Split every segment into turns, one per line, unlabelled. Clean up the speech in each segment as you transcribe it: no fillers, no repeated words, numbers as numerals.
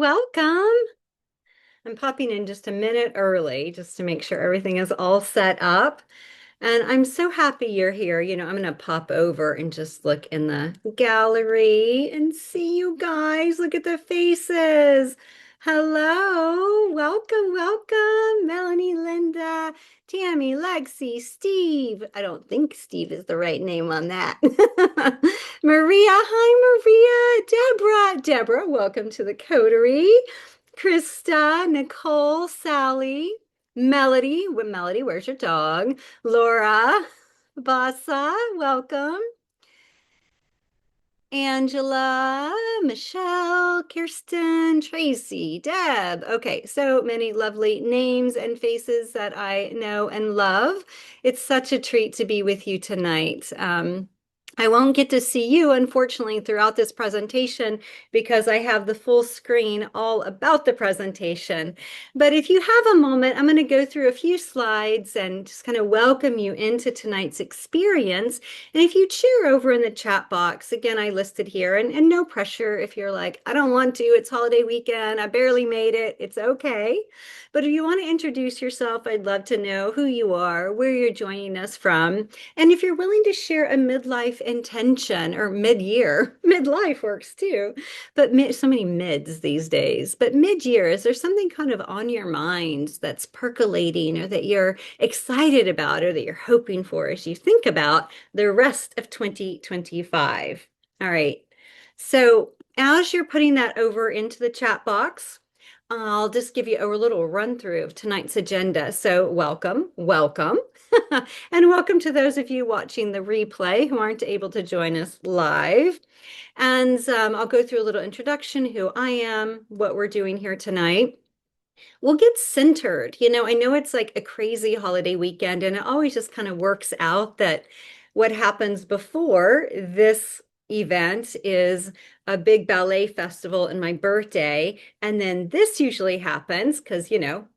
welcome. I'm popping in just a minute early just to make sure everything is all set up. And I'm so happy you're here. I'm going to pop over and just look in the gallery and see you guys. Look at the faces. Hello. Welcome, welcome. Melanie, Linda, Tammy, Lexi, Steve. I don't think Steve is the right name on that. Maria. Hi, Maria. Deborah, welcome to the Coterie. Krista, Nicole, Sally, Melody. Melody, where's your dog? Laura, Basa, welcome. Angela, Michelle, Kirsten, Tracy, Deb. Okay, so many lovely names and faces that I know and love. It's such a treat to be with you tonight. I won't get to see you, unfortunately, throughout this presentation because I have the full screen all about the presentation. But if you have a moment, I'm going to go through a few slides and just kind of welcome you into tonight's experience. And if you cheer over in the chat box, again, I listed here, and no pressure if you're like, I don't want to, it's holiday weekend, I barely made it, it's okay. But if you want to introduce yourself, I'd love to know who you are, where you're joining us from, and if you're willing to share a midlife intention or mid-year, midlife works too, but so many mids these days. But mid-year, is there something kind of on your mind that's percolating or that you're excited about or that you're hoping for as you think about the rest of 2025? All right. So as you're putting that over into the chat box, I'll just give you a little run through of tonight's agenda. So welcome, welcome. And welcome to those of you watching the replay who aren't able to join us live. And I'll go through a little introduction, who I am, what we're doing here tonight. We'll get centered. I know it's like a crazy holiday weekend, and it always just kind of works out that what happens before this event is a big ballet festival and my birthday. And then this usually happens because,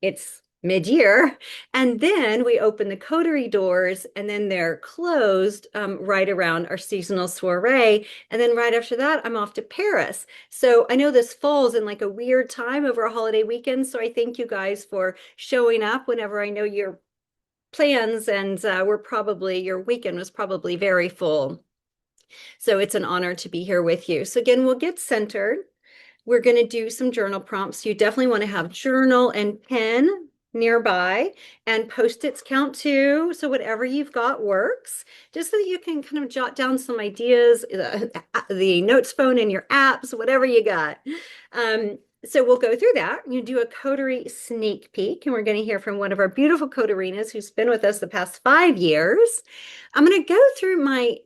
it's mid-year. And then we open the Coterie doors and then they're closed right around our seasonal soiree. And then right after that, I'm off to Paris. So I know this falls in like a weird time over a holiday weekend. So I thank you guys for showing up whenever I know your plans and your weekend was probably very full. So it's an honor to be here with you. So again, we'll get centered. We're going to do some journal prompts. You definitely want to have journal and pen nearby, and Post-its count too. So whatever you've got works, just so that you can kind of jot down some ideas, the notes phone in your apps, whatever you got. So we'll go through that. You do a Coterie sneak peek, and we're going to hear from one of our beautiful Coterinas who's been with us the past 5 years. I'm going to go through my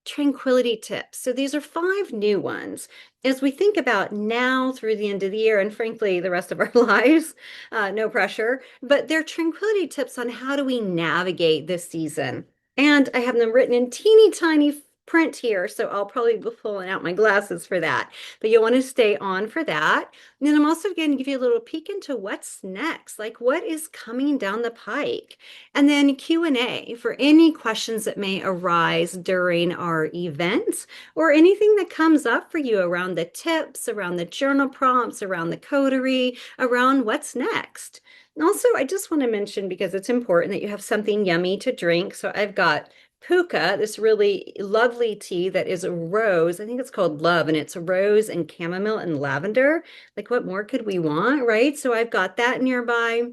Tranquility tips. So these are 5 new ones. As we think about now through the end of the year, and frankly, the rest of our lives, no pressure, but they're Tranquility tips on how do we navigate this season. And I have them written in teeny tiny print here, so I'll probably be pulling out my glasses for that. But you'll want to stay on for that. And then I'm also going to give you a little peek into what's next, like what is coming down the pike. And then Q&A for any questions that may arise during our event or anything that comes up for you around the tips, around the journal prompts, around the coterie, around what's next. And also, I just want to mention, because it's important that you have something yummy to drink. So I've got Puka, this really lovely tea that is a rose. I think it's called Love, and it's rose and chamomile and lavender. Like, what more could we want, right? So I've got that nearby.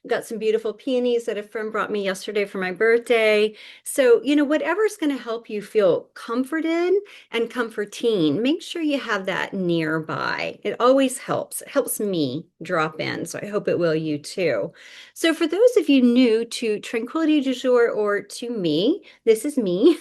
Got some beautiful peonies that a friend brought me yesterday for my birthday. So, whatever's going to help you feel comforted and comforting, make sure you have that nearby. It always helps. It helps me drop in. So I hope it will you too. So for those of you new to Tranquility du Jour or to me, this is me.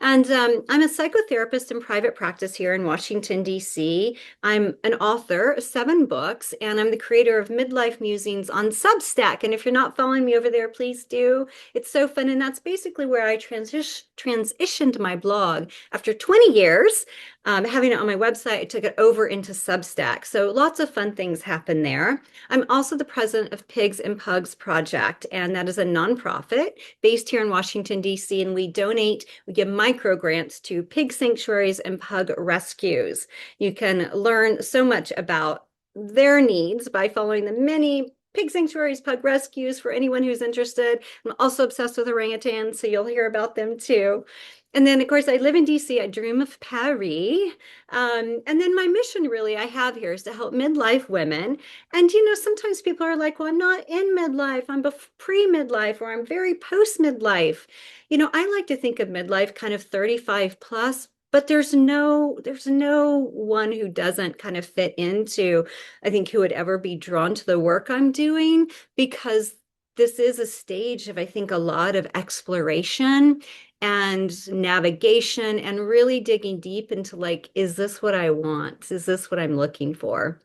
And I'm a psychotherapist in private practice here in Washington, D.C. I'm an author of 7 books, and I'm the creator of Midlife Musings on Substack. And if you're not following me over there, please do. It's so fun. And that's basically where I transitioned my blog after 20 years. Having it on my website, I took it over into Substack. So lots of fun things happen there. I'm also the president of Pigs and Pugs Project, and that is a nonprofit based here in Washington, D.C. And we give micro grants to pig sanctuaries and pug rescues. You can learn so much about their needs by following the many pig sanctuaries, pug rescues for anyone who's interested. I'm also obsessed with orangutans, so you'll hear about them too. And then, of course, I live in DC. I dream of Paris. And then my mission really I have here is to help midlife women. And, sometimes people are like, well, I'm not in midlife. I'm pre-midlife or I'm very post-midlife. I like to think of midlife kind of 35 plus, but there's no one who doesn't kind of fit into, I think, who would ever be drawn to the work I'm doing because this is a stage of, I think, a lot of exploration and navigation and really digging deep into like, is this what I want? Is this what I'm looking for?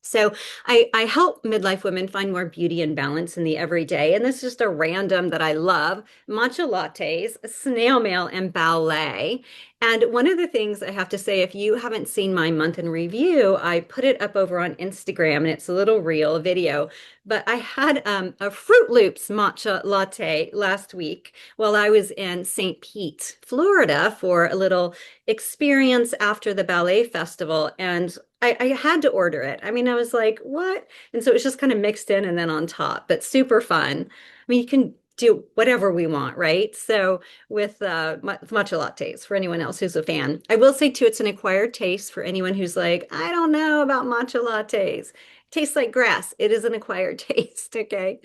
So I help midlife women find more beauty and balance in the everyday. And this is just a random that I love, matcha lattes, snail mail, and ballet. And one of the things I have to say, if you haven't seen my month in review, I put it up over on Instagram and it's a little reel, a video. But I had a Fruit Loops matcha latte last week while I was in St. Pete, Florida for a little experience after the ballet festival. And I had to order it. I mean, I was like, what? And so it was just kind of mixed in and then on top, but super fun. I mean, you can do whatever we want, right? So with matcha lattes for anyone else who's a fan. I will say too, it's an acquired taste for anyone who's like, I don't know about matcha lattes. Tastes like grass. It is an acquired taste, okay?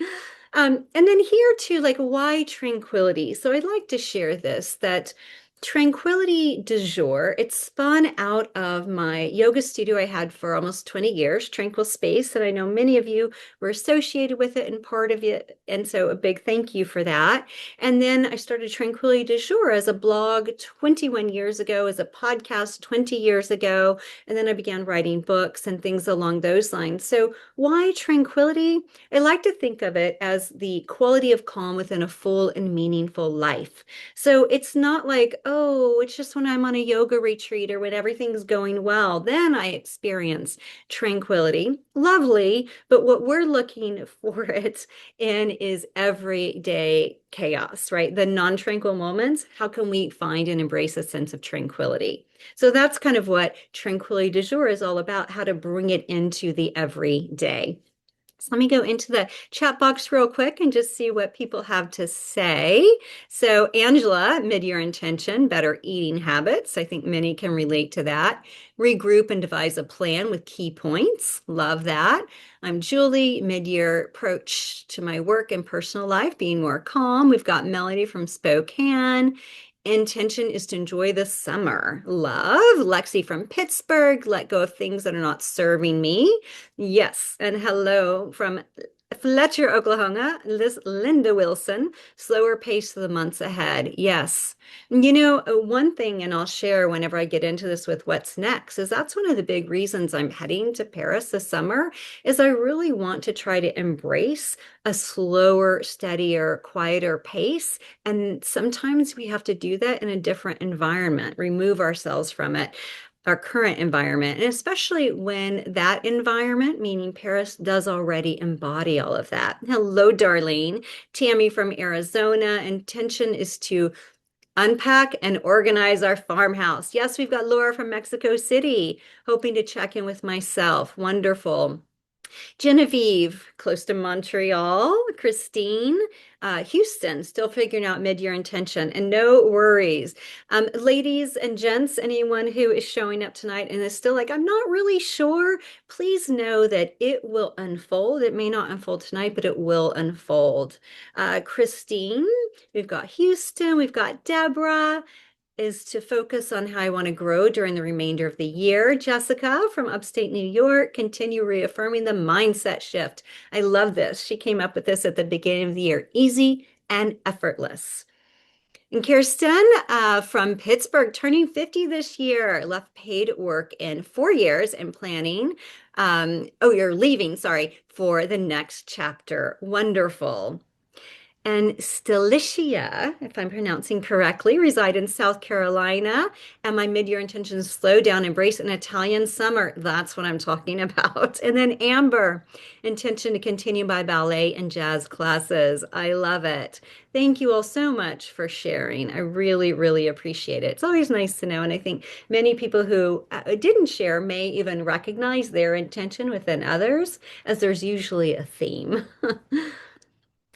And then here too, like why tranquility? So I'd like to share this that Tranquility du jour, it spun out of my yoga studio I had for almost 20 years, Tranquil Space, and I know many of you were associated with it and part of it, and so a big thank you for that. And then I started Tranquility du jour as a blog 21 years ago, as a podcast 20 years ago, and then I began writing books and things along those lines. So why tranquility? I like to think of it as the quality of calm within a full and meaningful life. So it's not like, oh, it's just when I'm on a yoga retreat or when everything's going well, then I experience tranquility. Lovely, but what we're looking for it in is everyday chaos, right? The non-tranquil moments. How can we find and embrace a sense of tranquility? So that's kind of what Tranquility du jour is all about, how to bring it into the everyday. So let me go into the chat box real quick and just see what people have to say. So Angela, mid-year intention, better eating habits. I think many can relate to that. Regroup and devise a plan with key points. Love that. I'm Julie, mid-year approach to my work and personal life, being more calm. We've got Melody from Spokane. Intention is to enjoy the summer. Love. Lexi from Pittsburgh. Let go of things that are not serving me. Yes, and hello from Fletcher, Oklahoma, Linda Wilson, slower pace of the months ahead. Yes. One thing, and I'll share whenever I get into this with what's next, is that's one of the big reasons I'm heading to Paris this summer, is I really want to try to embrace a slower, steadier, quieter pace. And sometimes we have to do that in a different environment, remove ourselves from it, our current environment, and especially when that environment, meaning Paris, does already embody all of that. Hello, Darlene. Tammy from Arizona. Intention is to unpack and organize our farmhouse. Yes, we've got Laura from Mexico City, hoping to check in with myself. Wonderful. Genevieve, close to Montreal. Christine, Houston, still figuring out mid-year intention. And no worries. Ladies and gents, anyone who is showing up tonight and is still like, I'm not really sure, please know that it will unfold. It may not unfold tonight, but it will unfold. Christine, we've got Houston, we've got Deborah is to focus on how I want to grow during the remainder of the year. Jessica from upstate New York, continue reaffirming the mindset shift. I love this. She came up with this at the beginning of the year. Easy and effortless. And Kirsten from Pittsburgh, turning 50 this year, left paid work in 4 years and planning. Oh, you're leaving, sorry, for the next chapter. Wonderful. and Stilicia, if I'm pronouncing correctly, reside in South Carolina. And my mid-year intention is slow down, embrace an Italian summer. That's what I'm talking about. And then Amber, intention to continue my ballet and jazz classes. I love it. Thank you all so much for sharing. I really, really appreciate it. It's always nice to know. And I think many people who didn't share may even recognize their intention within others, as there's usually a theme.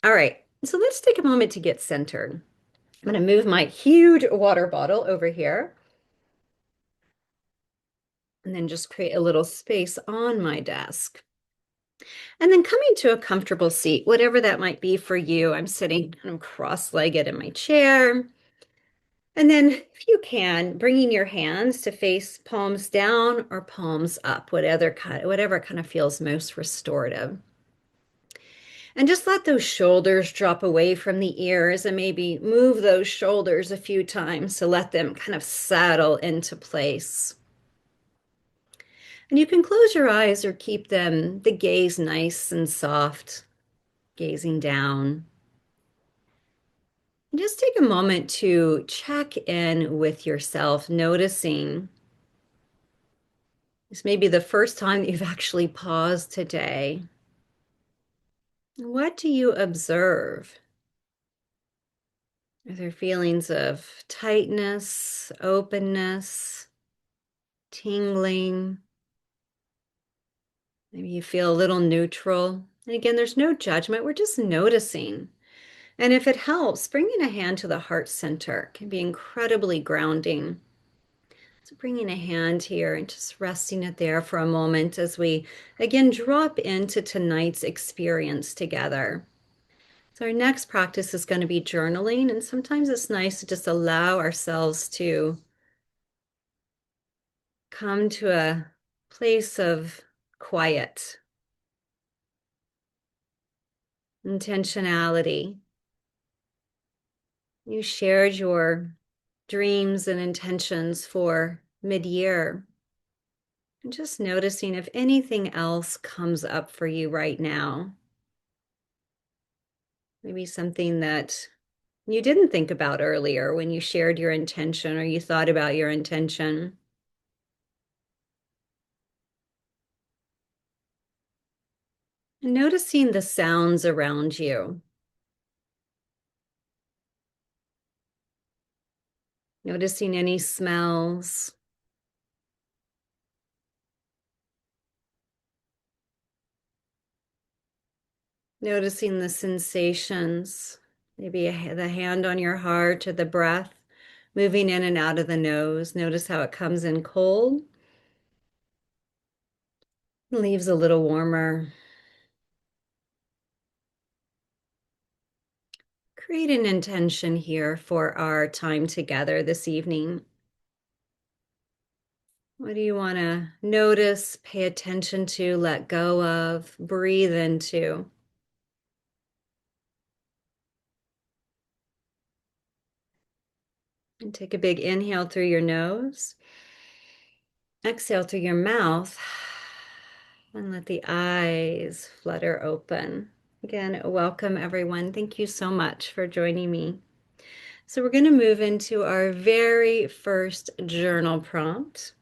All right, so let's take a moment to get centered. I'm going to move my huge water bottle over here and then just create a little space on my desk. And then coming to a comfortable seat, whatever that might be for you. I'm sitting kind of cross-legged in my chair. And then, if you can, bringing your hands to face palms down or palms up, whatever kind of feels most restorative. And just let those shoulders drop away from the ears and maybe move those shoulders a few times to let them kind of settle into place. And you can close your eyes or keep the gaze nice and soft, gazing down. And just take a moment to check in with yourself, noticing this may be the first time that you've actually paused today. What do you observe? Are there feelings of tightness, openness, tingling? Maybe you feel a little neutral. And again, there's no judgment. We're just noticing. And if it helps, bringing a hand to the heart center can be incredibly grounding. So bringing a hand here and just resting it there for a moment as we again drop into tonight's experience together. So our next practice is going to be journaling, and sometimes it's nice to just allow ourselves to come to a place of quiet, intentionality. You shared your dreams and intentions for mid-year. And just noticing if anything else comes up for you right now. Maybe something that you didn't think about earlier when you shared your intention or you thought about your intention. And noticing the sounds around you. Noticing any smells. Noticing the sensations. Maybe the hand on your heart or the breath moving in and out of the nose. Notice how it comes in cold, leaves a little warmer. Create an intention here for our time together this evening. What do you want to notice, pay attention to, let go of, breathe into? And take a big inhale through your nose. Exhale through your mouth. And let the eyes flutter open. Again, welcome everyone. Thank you so much for joining me. So we're going to move into our very first journal prompt,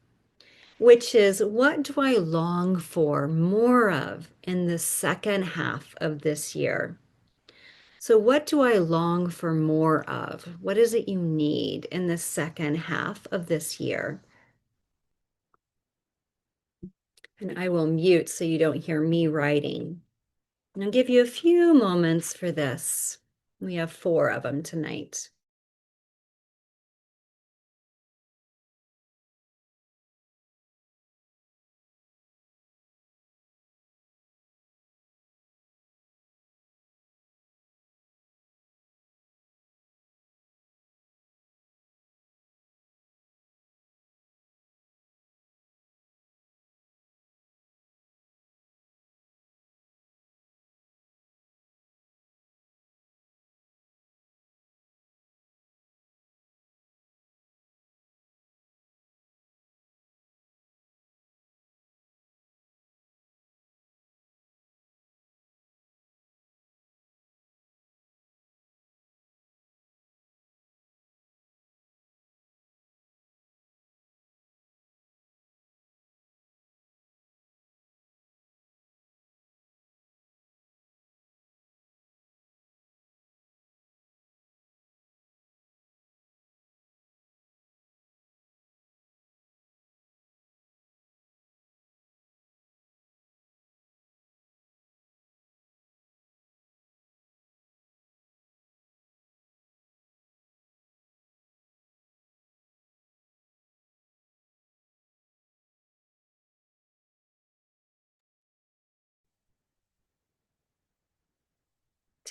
which is, what do I long for more of in the second half of this year? So what do I long for more of? What is it you need in the second half of this year? And I will mute so you don't hear me writing. And I'll give you a few moments for this. We have 4 of them tonight.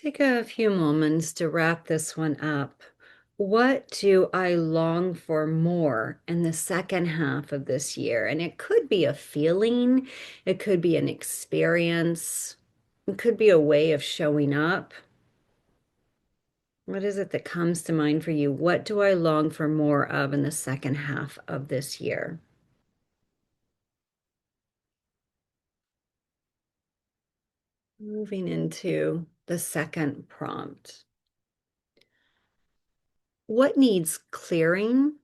Take a few moments to wrap this one up. What do I long for more in the second half of this year? And it could be a feeling, it could be an experience, it could be a way of showing up. What is it that comes to mind for you? What do I long for more of in the second half of this year? Moving into the second prompt. What needs clearing,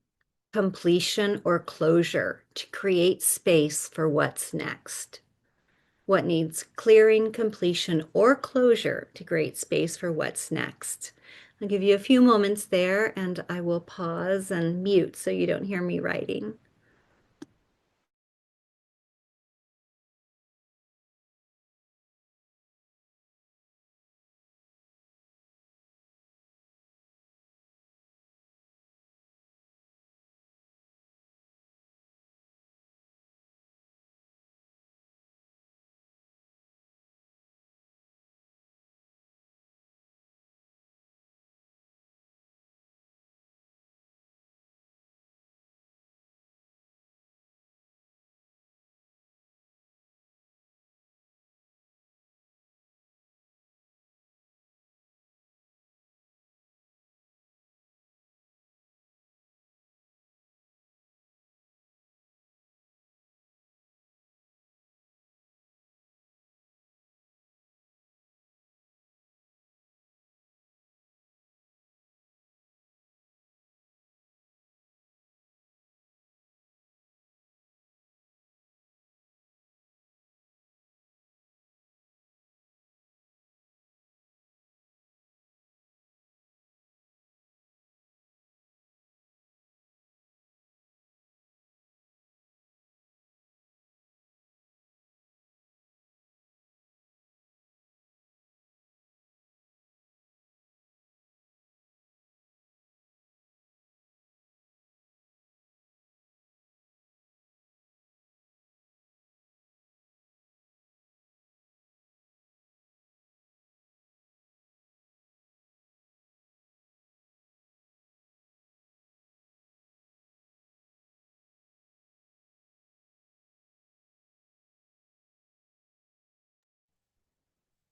completion, or closure to create space for what's next? What needs clearing, completion, or closure to create space for what's next? I'll give you a few moments there and I will pause and mute so you don't hear me writing.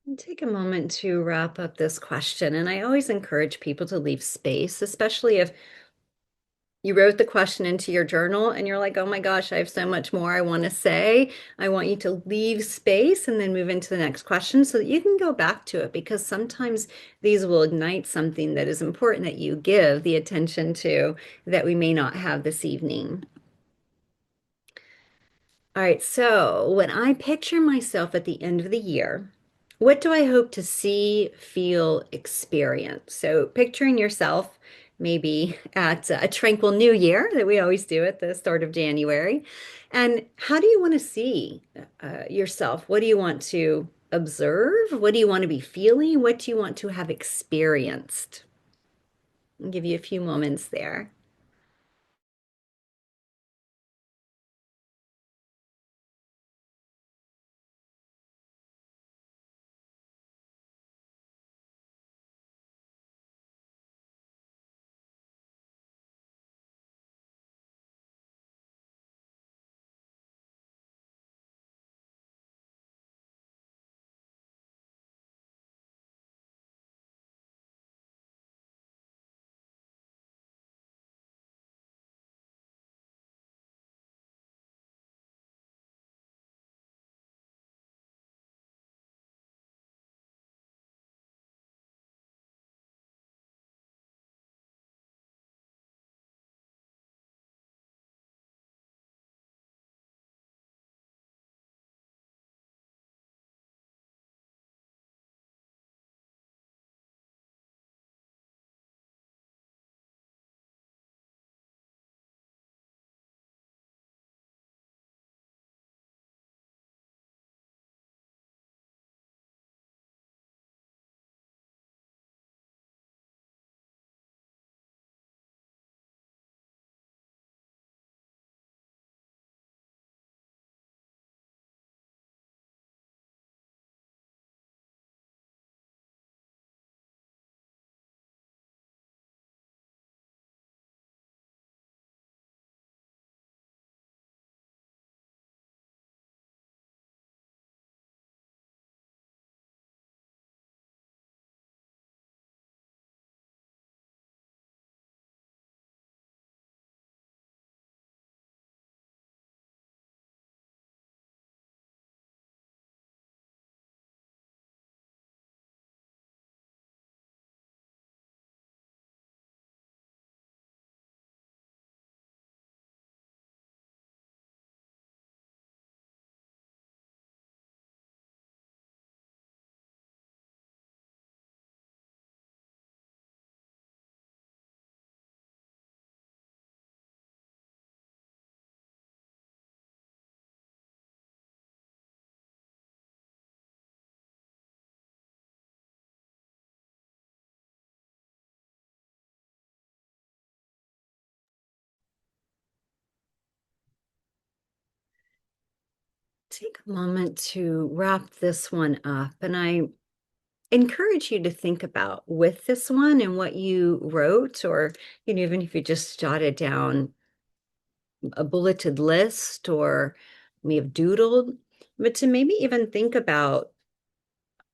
And take a moment to wrap up this question. And I always encourage people to leave space, especially if you wrote the question into your journal and you're like, oh my gosh, I have so much more I want to say. I want you to leave space and then move into the next question so that you can go back to it because sometimes these will ignite something that is important that you give the attention to that we may not have this evening. All right, so when I picture myself at the end of the year, what do I hope to see, feel, experience? So picturing yourself maybe at a tranquil new year that we always do at the start of January. And how do you want to see yourself? What do you want to observe? What do you want to be feeling? What do you want to have experienced? I'll give you a few moments there. take a moment to wrap this one up. And I encourage you to think about with this one and what you wrote, or even if you just jotted down a bulleted list or may have doodled, but to maybe even think about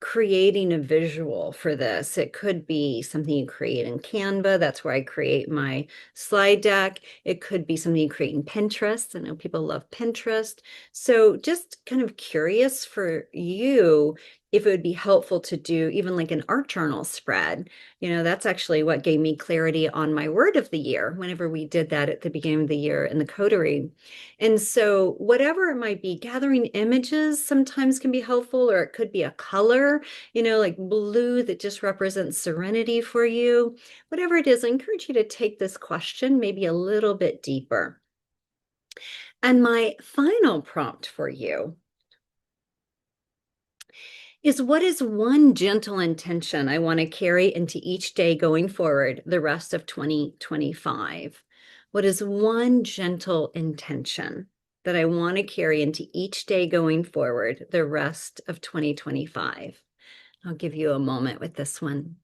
creating a visual for this. It could be something you create in Canva. That's where I create my slide deck. It could be something you create in Pinterest. I know people love Pinterest. So just kind of curious for you if it would be helpful to do even like an art journal spread. That's actually what gave me clarity on my word of the year whenever we did that at the beginning of the year in the Coterie. And so, whatever it might be, gathering images sometimes can be helpful, or it could be a color, like blue that just represents serenity for you. Whatever it is, I encourage you to take this question maybe a little bit deeper. And my final prompt for you is, what is one gentle intention I want to carry into each day going forward the rest of 2025? What is one gentle intention that I want to carry into each day going forward the rest of 2025? I'll give you a moment with this one.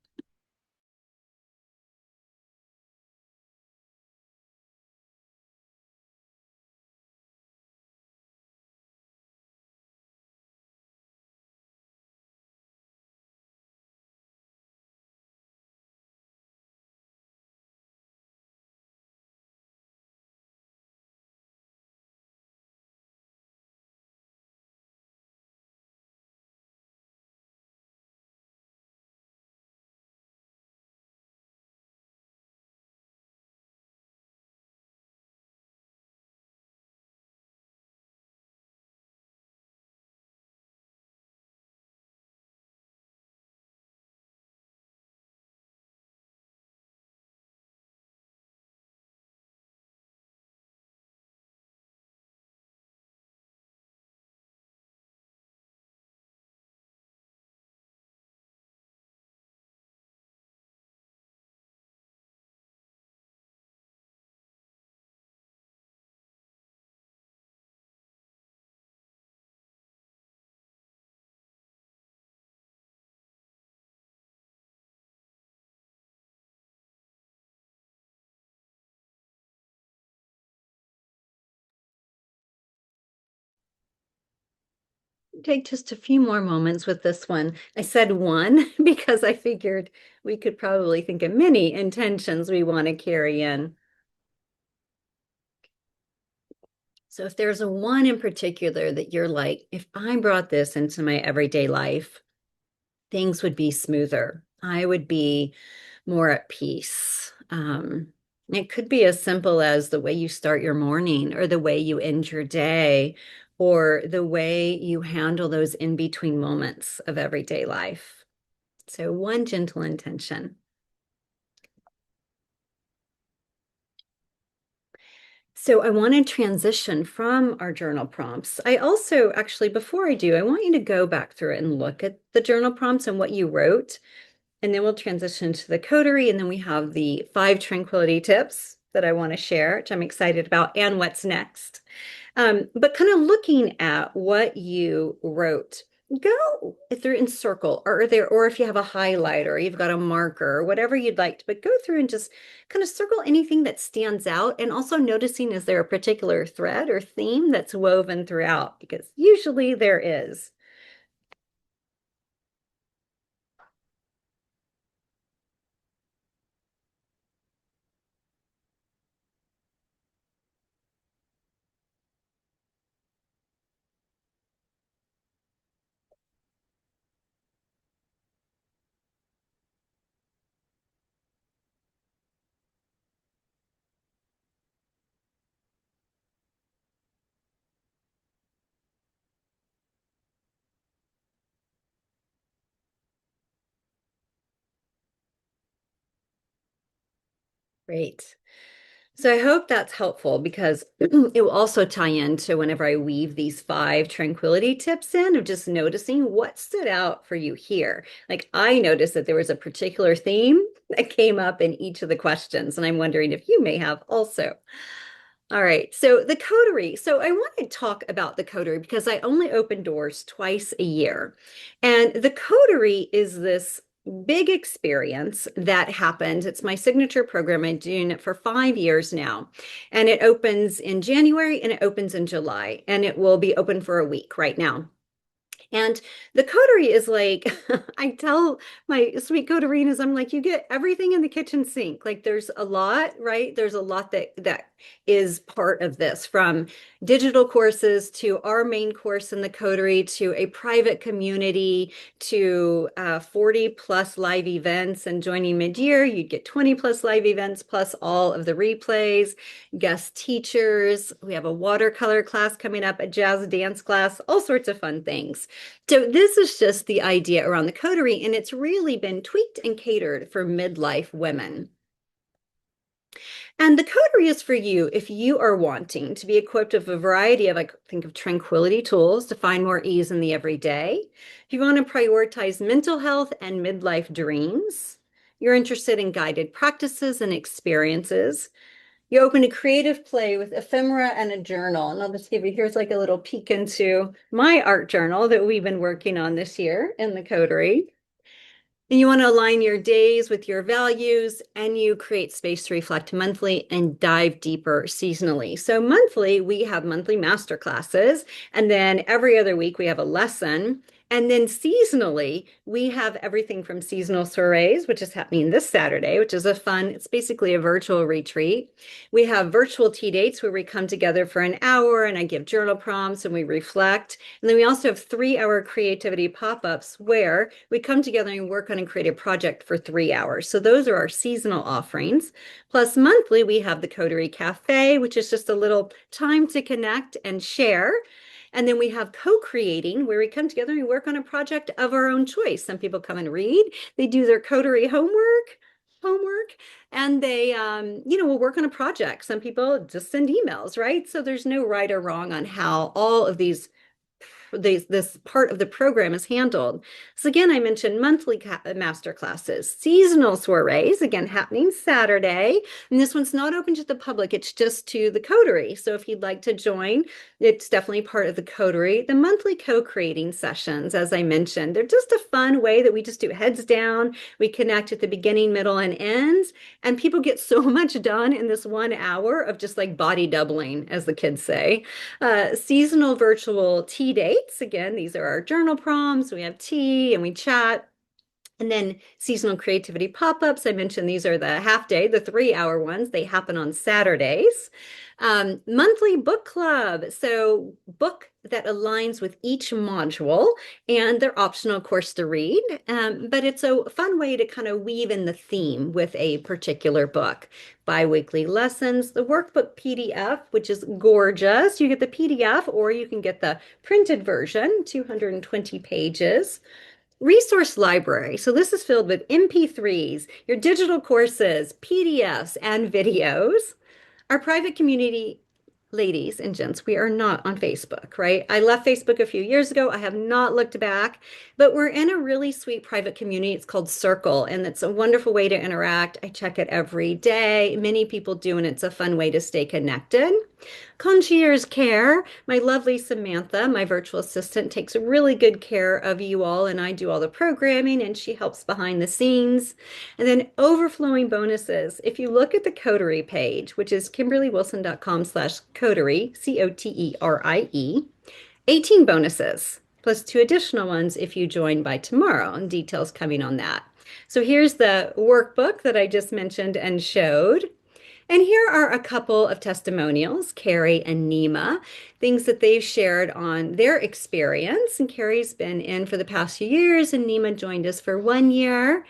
Take just a few more moments with this one. I said one because I figured we could probably think of many intentions we want to carry in. So if there's a one in particular that you're like, if I brought this into my everyday life, things would be smoother. I would be more at peace. It could be as simple as the way you start your morning, or the way you end your day, or the way you handle those in between moments of everyday life. So, one gentle intention. So I want to transition from our journal prompts. I also, actually, before I do, I want you to go back through it and look at the journal prompts and what you wrote. And then we'll transition to the coterie. And then we have the 5 tranquility tips that I want to share, which I'm excited about, and what's next. But kind of looking at what you wrote, go if they're in circle, or if you have a highlighter, or you've got a marker, or whatever you'd like to, but go through and just kind of circle anything that stands out, and also noticing, is there a particular thread or theme that's woven throughout? Because usually there is. Great. So I hope that's helpful, because it will also tie into whenever I weave these 5 tranquility tips in, of just noticing what stood out for you here. Like, I noticed that there was a particular theme that came up in each of the questions, and I'm wondering if you may have also. All right. So the Coterie. So I want to talk about the Coterie because I only open doors twice a year. And the Coterie is this big experience that happened. It's my signature program. I'm doing it for 5 years now. And it opens in January and it opens in July. And it will be open for a week right now. And the coterie is like, I tell my sweet coterinas, I'm like, you get everything in the kitchen sink. Like there's a lot, right? There's a lot that is part of this, from digital courses to our main course in the coterie to a private community to 40 plus live events. And joining mid-year, you'd get 20 plus live events plus all of the replays, guest teachers. We have a watercolor class coming up, a jazz dance class, all sorts of fun things. So this is just the idea around the coterie, and it's really been tweaked and catered for midlife women. And the coterie is for you if you are wanting to be equipped with a variety of, like, think of tranquility tools to find more ease in the everyday. If you want to prioritize mental health and midlife dreams, you're interested in guided practices and experiences. You open a creative play with ephemera and a journal. And I'll just give you, here's like a little peek into my art journal that we've been working on this year in the Coterie. And you want to align your days with your values, and you create space to reflect monthly and dive deeper seasonally. So monthly, we have monthly master classes, and then every other week we have a lesson. And then seasonally, we have everything from seasonal soirees, which is happening this Saturday, which is a fun, it's basically a virtual retreat. We have virtual tea dates where we come together for an hour and I give journal prompts and we reflect. And then we also have 3 hour creativity pop-ups where we come together and work on a creative project for 3 hours. So those are our seasonal offerings. Plus monthly, we have the Coterie Cafe, which is just a little time to connect and share. And then we have co-creating, where we come together and we work on a project of our own choice. Some people come and read, they do their coterie homework, and they, will work on a project. Some people just send emails, right? So there's no right or wrong on how all of this part of the program is handled. So again, I mentioned monthly master classes, seasonal soirees, again, happening Saturday. And this one's not open to the public, it's just to the coterie. So if you'd like to join, it's definitely part of the coterie. The monthly co-creating sessions, as I mentioned, they're just a fun way that we just do heads down. We connect at the beginning, middle, and ends. And people get so much done in this 1 hour of just like body doubling, as the kids say. Seasonal virtual tea dates. Again, these are our journal prompts. We have tea and we chat. And then seasonal creativity pop-ups. I mentioned these are the half day, the 3 hour ones. They happen on Saturdays. Monthly book club. So book that aligns with each module, and they're optional, of course, to read. But it's a fun way to kind of weave in the theme with a particular book. Bi-weekly lessons, the workbook PDF, which is gorgeous. You get the PDF or you can get the printed version, 220 pages. Resource library. So this is filled with MP3s, your digital courses, PDFs, and videos. Our private community, ladies and gents, we are not on Facebook, right? I left Facebook a few years ago. I have not looked back, but we're in a really sweet private community. It's called Circle, and it's a wonderful way to interact. I check it every day. Many people do, and it's a fun way to stay connected. Concierge care. My lovely Samantha, my virtual assistant, takes really good care of you all, and I do all the programming, and she helps behind the scenes. And then overflowing bonuses. If you look at the Coterie page, which is kimberlywilson.com/coterie, Coterie, 18 bonuses, plus 2 additional ones if you join by tomorrow, and details coming on that. So here's the workbook that I just mentioned and showed. And here are a couple of testimonials, Carrie and Nima, things that they've shared on their experience. And Carrie's been in for the past few years, and Nima joined us for 1 year.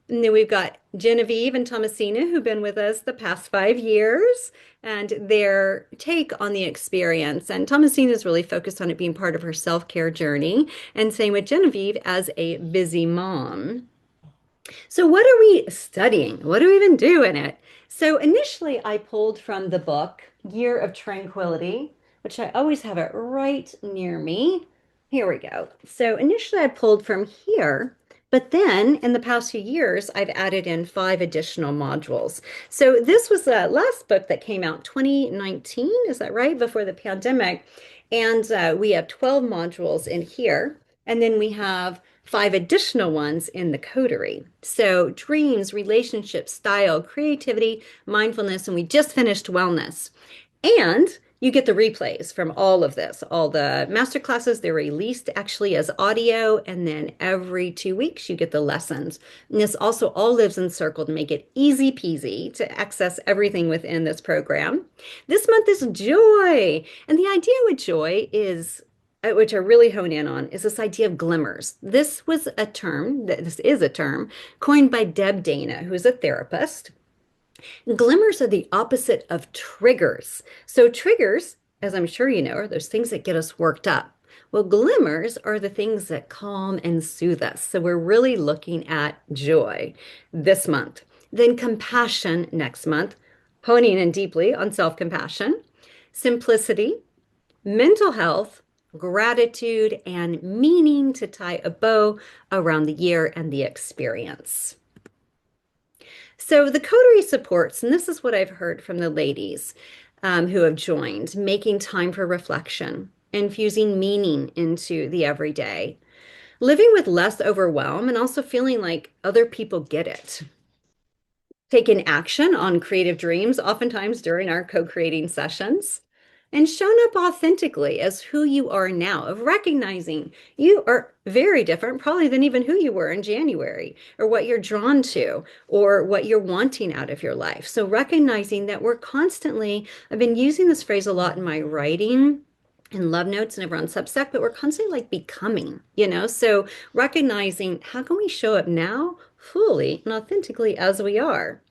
And then we've got Genevieve and Thomasina, who've been with us the past 5 years, and their take on the experience. And Thomasina is really focused on it being part of her self-care journey, and same with Genevieve as a busy mom. So what are we studying? What do we even do in it? So initially I pulled from the book Year of Tranquility, which I always have it right near me. Here we go. So initially I pulled from here But then in the past few years, I've added in 5 additional modules. So this was the last book that came out 2019, is that right? Before the pandemic. And we have 12 modules in here. And then we have 5 additional ones in the Coterie. So dreams, relationships, style, creativity, mindfulness, and we just finished wellness. And you get the replays from all of this. All the master classes, they're released actually as audio, and then every 2 weeks you get the lessons. And this also all lives in Circle to make it easy peasy to access everything within this program. This month is joy. And the idea with joy is which I really hone in on, is this idea of glimmers. This is a term coined by Deb Dana, who's a therapist. Glimmers are the opposite of triggers. So, triggers, as I'm sure you know, are those things that get us worked up. Well, glimmers are the things that calm and soothe us. So, we're really looking at joy this month. Then, compassion next month, honing in deeply on self compassion, simplicity, mental health, gratitude, and meaning to tie a bow around the year and the experience. So the Coterie supports, and this is what I've heard from the ladies who have joined, making time for reflection, infusing meaning into the everyday, living with less overwhelm, and also feeling like other people get it. Taking action on creative dreams, oftentimes during our co-creating sessions, and shown up authentically as who you are now, of recognizing you are very different, probably than even who you were in January, or what you're drawn to, or what you're wanting out of your life. So recognizing that we're constantly, I've been using this phrase a lot in my writing and love notes and over on Substack, but we're constantly like becoming, So recognizing how can we show up now fully and authentically as we are.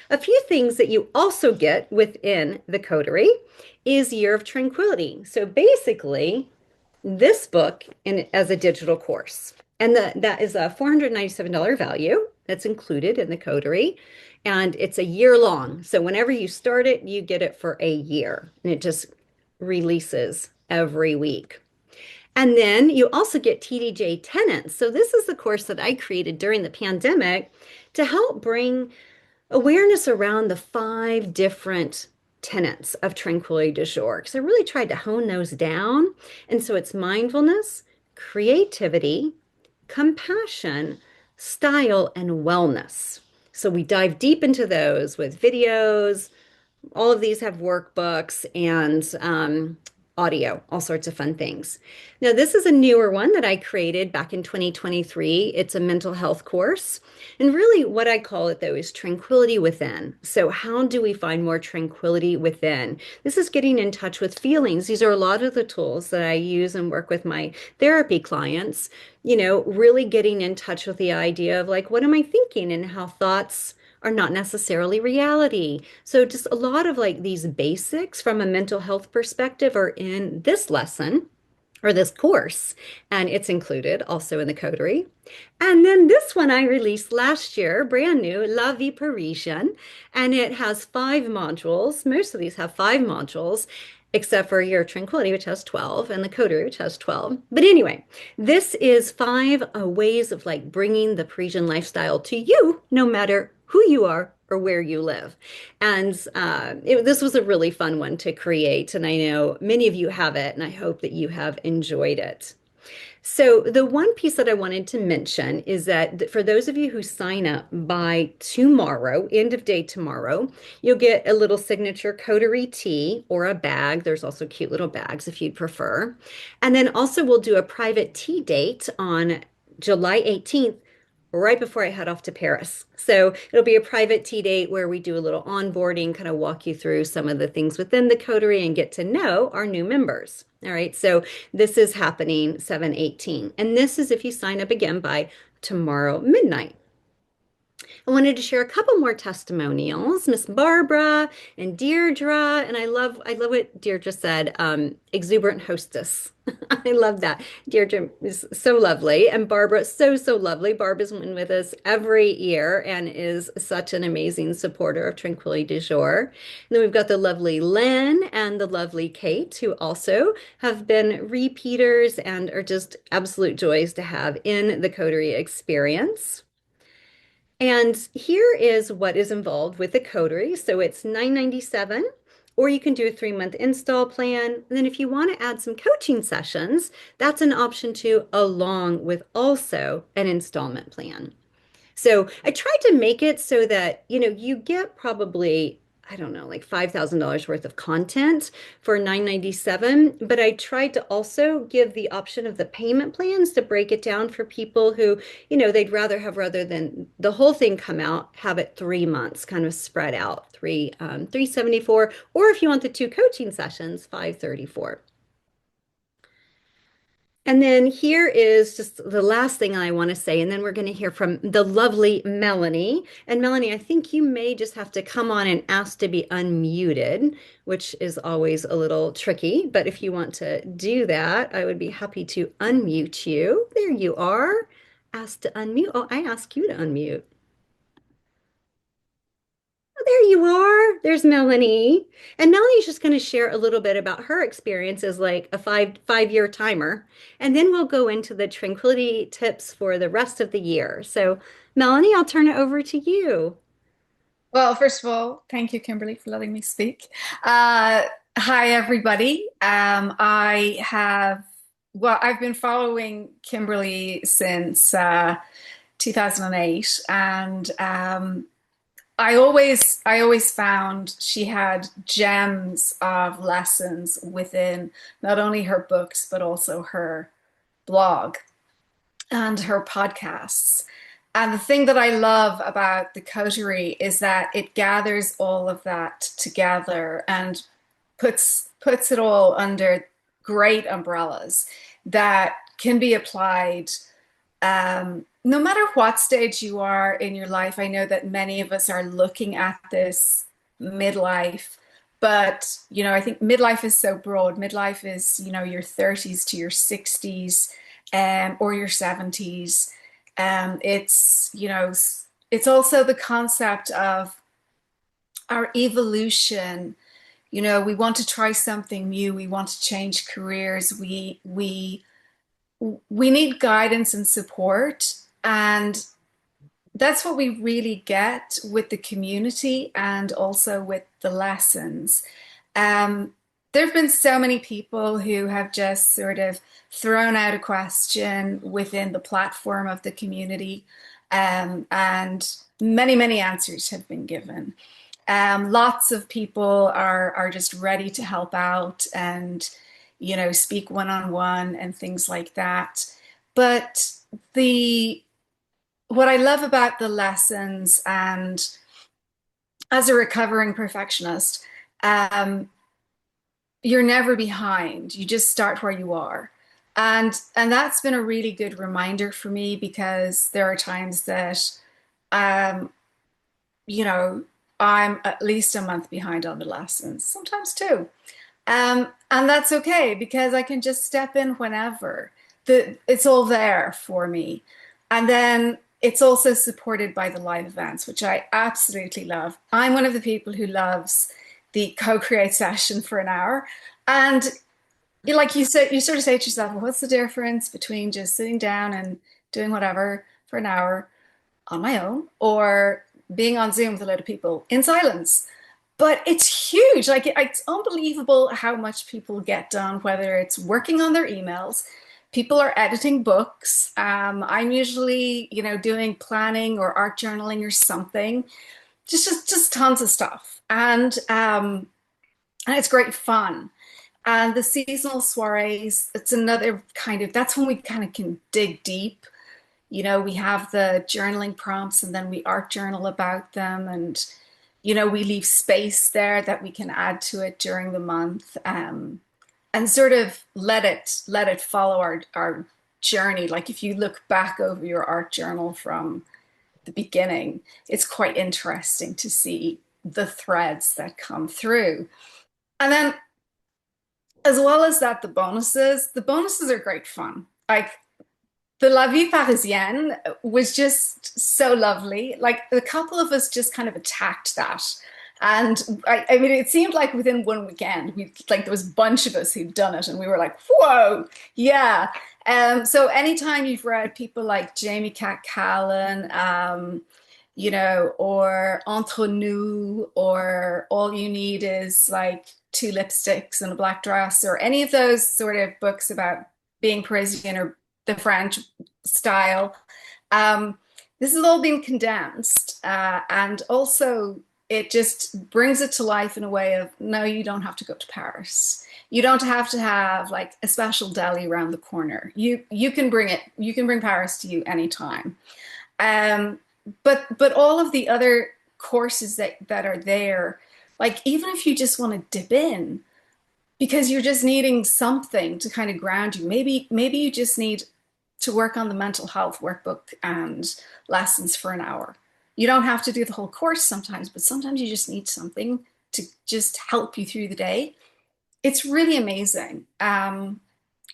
A few things that you also get within the Coterie is Year of Tranquility. So basically, this book as a digital course. And that is a $497 value that's included in the Coterie. And it's a year long. So whenever you start it, you get it for a year. And it just releases every week. And then you also get TDJ tenants. So this is the course that I created during the pandemic to help bring awareness around the 5 different tenets of Tranquility du Jour, because I really tried to hone those down. And so it's mindfulness, creativity, compassion, style, and wellness. So we dive deep into those with videos. All of these have workbooks and audio, all sorts of fun things. Now, this is a newer one that I created back in 2023. It's a mental health course. And really, what I call it, though, is tranquility within. So, how do we find more tranquility within? This is getting in touch with feelings. These are a lot of the tools that I use and work with my therapy clients, really getting in touch with the idea of like, what am I thinking and how thoughts are not necessarily reality. So just a lot of like these basics from a mental health perspective are in this lesson or this course, and it's included also in the Coterie. And then this one I released last year, brand new, La Vie Parisienne, and it has 5 modules. Most of these have 5 modules, except for Your Tranquility, which has 12, and the Coterie, which has 12. But anyway, this is 5 ways of like bringing the Parisian lifestyle to you, no matter who you are or where you live. And this was a really fun one to create. And I know many of you have it, and I hope that you have enjoyed it. So the one piece that I wanted to mention is that for those of you who sign up by tomorrow, end of day tomorrow, you'll get a little signature Coterie tee or a bag. There's also cute little bags if you'd prefer. And then also we'll do a private tea date on July 18th, right before I head off to Paris. So it'll be a private tea date where we do a little onboarding, kind of walk you through some of the things within the Coterie and get to know our new members. All right, so this is happening 7/18. And this is if you sign up again by tomorrow midnight. I wanted to share a couple more testimonials. Miss Barbara and Deirdre, and I love what Deirdre said. Exuberant hostess. I love that. Deirdre is so lovely, and Barbara so lovely. Barbara's been with us every year and is such an amazing supporter of Tranquility du Jour. And then we've got the lovely Lynn and the lovely Kate, who also have been repeaters and are just absolute joys to have in the Coterie experience. And here is what is involved with the Coterie. So it's $9.97, or you can do a 3-month install plan. And then if you want to add some coaching sessions, that's an option too, along with also an installment plan. So I tried to make it so that, you get probably, I don't know, like $5,000 worth of content for 997. But I tried to also give the option of the payment plans to break it down for people who, they'd rather than the whole thing come out, have it 3 months kind of spread out, 374, or if you want the two coaching sessions, 534. And then here is just the last thing I want to say, and then we're going to hear from the lovely Melanie. And Melanie, I think you may just have to come on and ask to be unmuted, which is always a little tricky. But if you want to do that, I would be happy to unmute you. There you are. Ask to unmute. Oh, I ask you to unmute. Oh, there you are. There's Melanie. And Melanie's just going to share a little bit about her experience as like a five-year timer. And then we'll go into the tranquility tips for the rest of the year. So, Melanie, I'll turn it over to you.
Well, first of all, thank you, Kimberly, for letting me speak. Uh, Hi, everybody. I've been following Kimberly since 2008, and I always found she had gems of lessons within not only her books, but also her blog and her podcasts. And the thing that I love about the Coterie is that it gathers all of that together and puts it all under great umbrellas that can be applied no matter what stage you are in your life. I know that many of us are looking at this midlife, but I think midlife is so broad. Midlife is, your 30s to your 60s, or your 70s. It's also the concept of our evolution. We want to try something new. We want to change careers. We need guidance and support, and that's what we really get with the community and also with the lessons. Um, there have been so many people who have just sort of thrown out a question within the platform of the community, and many answers have been given. Lots of people are just ready to help out and speak one on one and things like that. But the what I love about the lessons, and as a recovering perfectionist, um, you're never behind. You just start where you are. And that's been a really good reminder for me, because there are times that um, you know, I'm at least a month behind on the lessons, sometimes two. And that's okay, because I can just step in whenever. It's all there for me. And then it's also supported by the live events, which I absolutely love. I'm one of the people who loves the co-create session for an hour. And like you said, you sort of say to yourself, well, what's the difference between just sitting down and doing whatever for an hour on my own, or being on Zoom with a load of people in silence? But it's huge. Like, it's unbelievable how much people get done, whether it's working on their emails, people are editing books. I'm usually, doing planning or art journaling or something, just tons of stuff. And it's great fun. And the seasonal soirees, it's another kind of, that's when we kind of can dig deep. We have the journaling prompts, and then we art journal about them. And we leave space there that we can add to it during the month, and sort of let it follow our journey. Like, if you look back over your art journal from the beginning, it's quite interesting to see the threads that come through. And then, as well as that, the bonuses are great fun. Like the La Vie Parisienne was just so lovely. Like a couple of us just kind of attacked that. And I mean, it seemed like within one weekend, we like there was a bunch of us who'd done it, and we were like, "Whoa, yeah!" So anytime you've read people like Jamie Cat Callan, or Entre Nous, or All You Need Is like Two Lipsticks and a Black Dress, or any of those sort of books about being Parisian or the French style. Um, this has all been condensed, and also it just brings it to life in a way of no, you don't have to go to Paris. You don't have to have like a special deli around the corner. You can bring it. You can bring Paris to you anytime. Um, but all of the other courses that are there, like even if you just want to dip in because you're just needing something to kind of ground you, maybe you just need to work on the mental health workbook and lessons for an hour. You don't have to do the whole course sometimes, but sometimes you just need something to just help you through the day. It's really amazing. And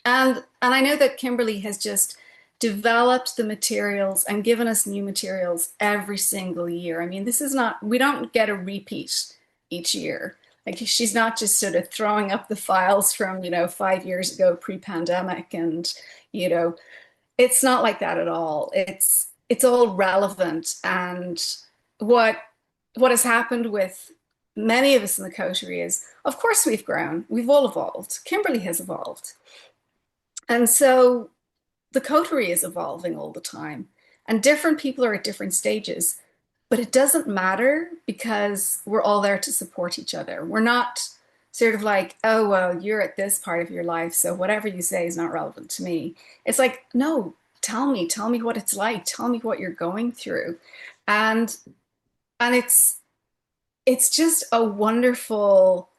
I know that Kimberly has just developed the materials and given us new materials every single year. I mean, this is not, we don't get a repeat each year. Like she's not just sort of throwing up the files from, 5 years ago pre-pandemic and, you know, it's not like that at all. It's all relevant. And what what has happened with many of us in the coterie is, of course, we've grown, we've all evolved. Kimberly has evolved. And so the coterie is evolving all the time, and different people are at different stages. But it doesn't matter because we're all there to support each other. We're not sort of like, oh, well, you're at this part of your life, so whatever you say is not relevant to me. It's like, no, tell me what it's like, tell me what you're going through. And and it's just a wonderful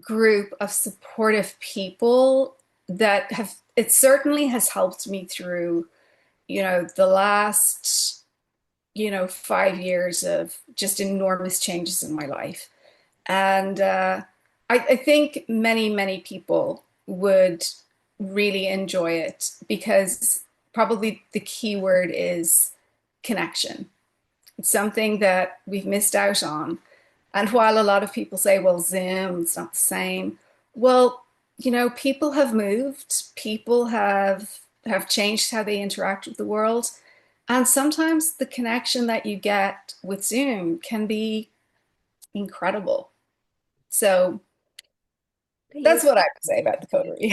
group of supportive people that have it certainly has helped me through the last 5 years of just enormous changes in my life. And I think many people would really enjoy it because probably the key word is connection. It's something that we've missed out on. And while a lot of people say, well, Zoom, it's not the same. Well, people have moved, people have changed how they interact with the world. And sometimes the connection that you get with Zoom can be incredible. So
You're
that's what I would say about the coterie.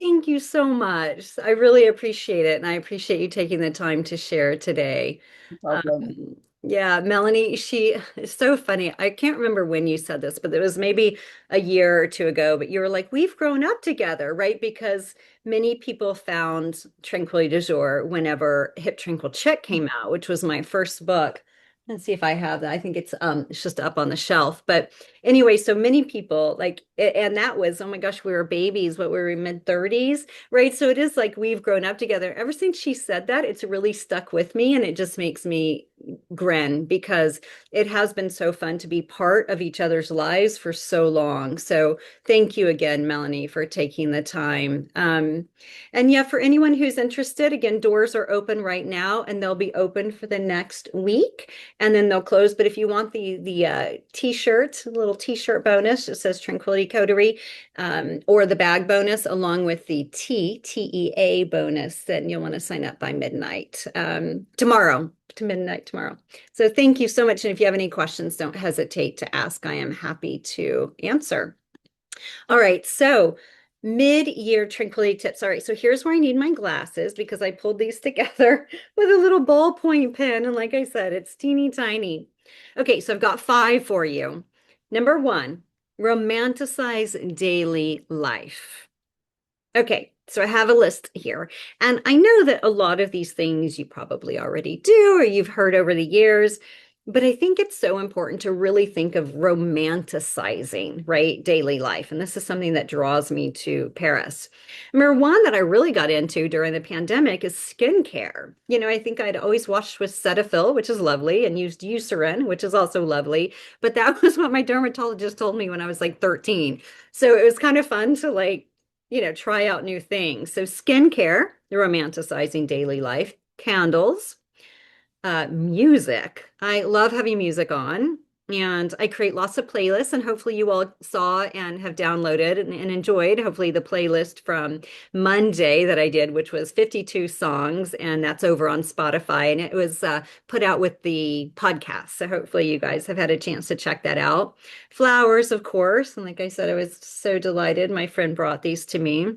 Thank you so much. I really appreciate it. And I appreciate you taking the time to share today.
No problem.
Yeah, Melanie, she is so funny. I can't remember when you said this, but it was maybe a year or two ago. But you were like, we've grown up together, right? Because many people found Tranquility du Jour whenever Hip Tranquil Chick came out, which was my first book. Let's see if I have that. I think it's just up on the shelf. But anyway, so many people like, and that was, oh my gosh, we were babies, what we were in mid-30s, right? So it is like we've grown up together. Ever since she said that, it's really stuck with me, and it just makes me grin because it has been so fun to be part of each other's lives for so long. So thank you again, Melanie, for taking the time. And yeah, for anyone who's interested, again, doors are open right now, and they'll be open for the next week, and then they'll close. But if you want the t-shirt, little t-shirt bonus, it says Tranquility Coterie, or the bag bonus along with the TEA bonus, then you'll want to sign up by midnight tomorrow to midnight tomorrow. So thank you so much. And if you have any questions, don't hesitate to ask. I am happy to answer. All right. So mid-year tranquility tips. All right. So here's where I need my glasses because I pulled these together with a little ballpoint pen. And like I said, it's teeny tiny. Okay. So I've got 5 for you. Number 1, romanticize daily life. Okay, so I have a list here. And I know that a lot of these things you probably already do or you've heard over the years. But I think it's so important to really think of romanticizing, right, daily life. And this is something that draws me to Paris. I remember one that I really got into during the pandemic is skincare. I think I'd always washed with Cetaphil, which is lovely, and used Eucerin, which is also lovely. But that was what my dermatologist told me when I was like 13. So it was kind of fun to try out new things. So skincare, the romanticizing daily life, candles, music. I love having music on, and I create lots of playlists. And hopefully, you all saw and have downloaded and enjoyed, hopefully, the playlist from Monday that I did, which was 52 songs. And that's over on Spotify. And it was put out with the podcast. So hopefully, you guys have had a chance to check that out. Flowers, of course. And like I said, I was so delighted. My friend brought these to me.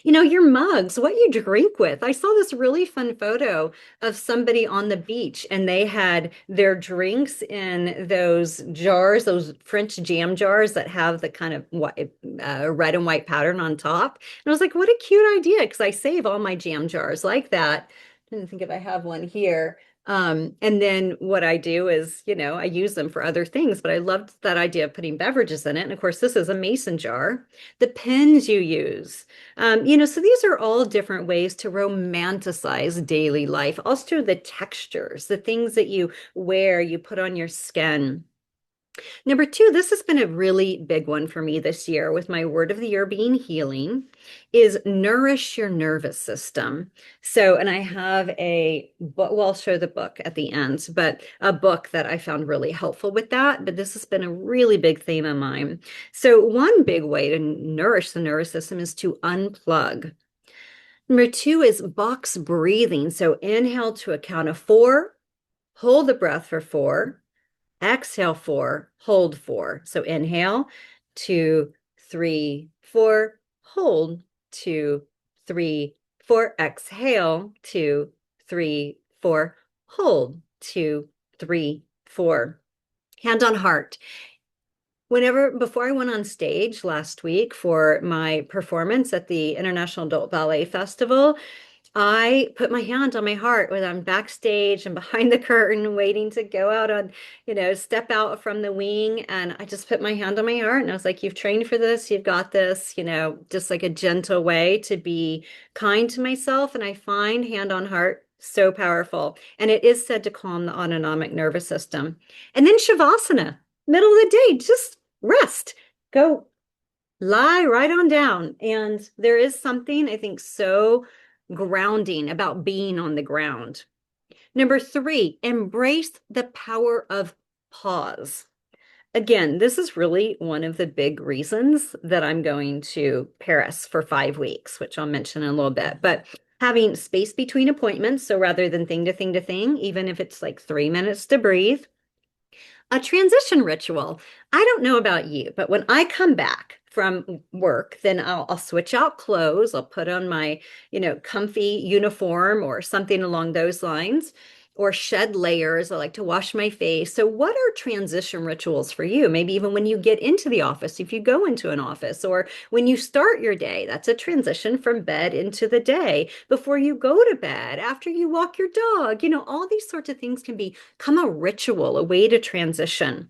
Your mugs, what you drink with. I saw this really fun photo of somebody on the beach and they had their drinks in those jars, those French jam jars that have the kind of red and white pattern on top. And I was like, what a cute idea, because I save all my jam jars like that. I didn't think if I have one here. And then what I do is, I use them for other things, but I loved that idea of putting beverages in it. And of course, this is a mason jar. The pens you use. So these are all different ways to romanticize daily life. Also, the textures, the things that you wear, you put on your skin. Number two, this has been a really big one for me this year with my word of the year being healing, is nourish your nervous system. So, and I have a book, well, I'll show the book at the end, but a book that I found really helpful with that. But this has been a really big theme of mine. So, one big way to nourish the nervous system is to unplug. Number two is box breathing. So, inhale to a count of four, hold the breath for four. Exhale four, hold four. So inhale, two, three, four, hold, two, three, four. Exhale, two, three, four, hold, two, three, four. Hand on heart. Before I went on stage last week for my performance at the International Adult Ballet Festival, I put my hand on my heart when I'm backstage and behind the curtain waiting to go out on, step out from the wing. And I just put my hand on my heart and I was like, you've trained for this, you've got this, just like a gentle way to be kind to myself. And I find hand on heart so powerful. And it is said to calm the autonomic nervous system. And then Shavasana, middle of the day, just rest. Go lie right on down. And there is something I think so grounding about being on the ground. Number three, embrace the power of pause. Again, this is really one of the big reasons that I'm going to Paris for 5 weeks, which I'll mention in a little bit. But having space between appointments, so rather than thing to thing to thing, even if it's like 3 minutes to breathe, a transition ritual. I don't know about you, but when I come back from work, then I'll switch out clothes. I'll put on my, comfy uniform or something along those lines, or shed layers. I like to wash my face. So, what are transition rituals for you? Maybe even when you get into the office, if you go into an office, or when you start your day, that's a transition from bed into the day. Before you go to bed, after you walk your dog, all these sorts of things can become a ritual, a way to transition.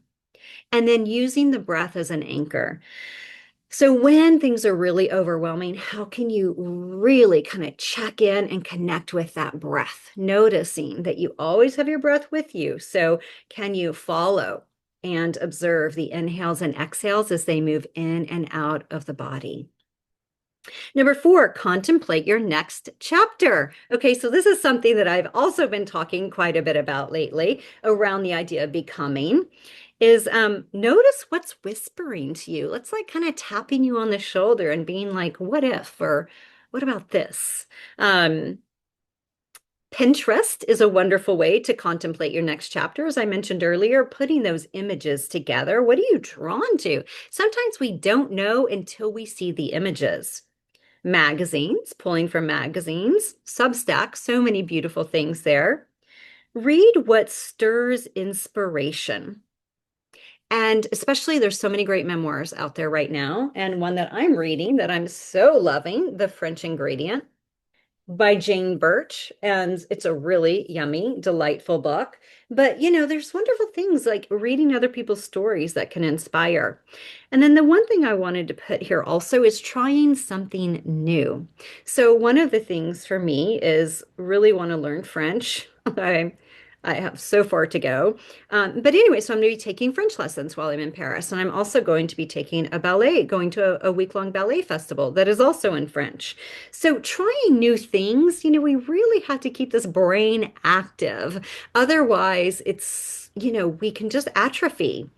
And then using the breath as an anchor. So, when things are really overwhelming, how can you really kind of check in and connect with that breath, noticing that you always have your breath with you? So, can you follow and observe the inhales and exhales as they move in and out of the body? Number four, contemplate your next chapter. Okay, so this is something that I've also been talking quite a bit about lately around the idea of becoming is notice what's whispering to you. Let's like kind of tapping you on the shoulder and being like, what if, or what about this? Um, Pinterest is a wonderful way to contemplate your next chapter. As I mentioned earlier, putting those images together. What are you drawn to? Sometimes we don't know until we see the images. Magazines, pulling from magazines, Substack, so many beautiful things there. Read what stirs inspiration. And especially, there's so many great memoirs out there right now. And one that I'm reading that I'm so loving, The French Ingredient. by Jane Birch, and it's a really yummy, delightful book. But there's wonderful things like reading other people's stories that can inspire. And then the one thing I wanted to put here also is trying something new. So one of the things for me is really want to learn French. I have so far to go. But anyway, so I'm going to be taking French lessons while I'm in Paris. And I'm also going to be taking a ballet, going to a week-long ballet festival that is also in French. So trying new things, we really have to keep this brain active. Otherwise, we can just atrophy.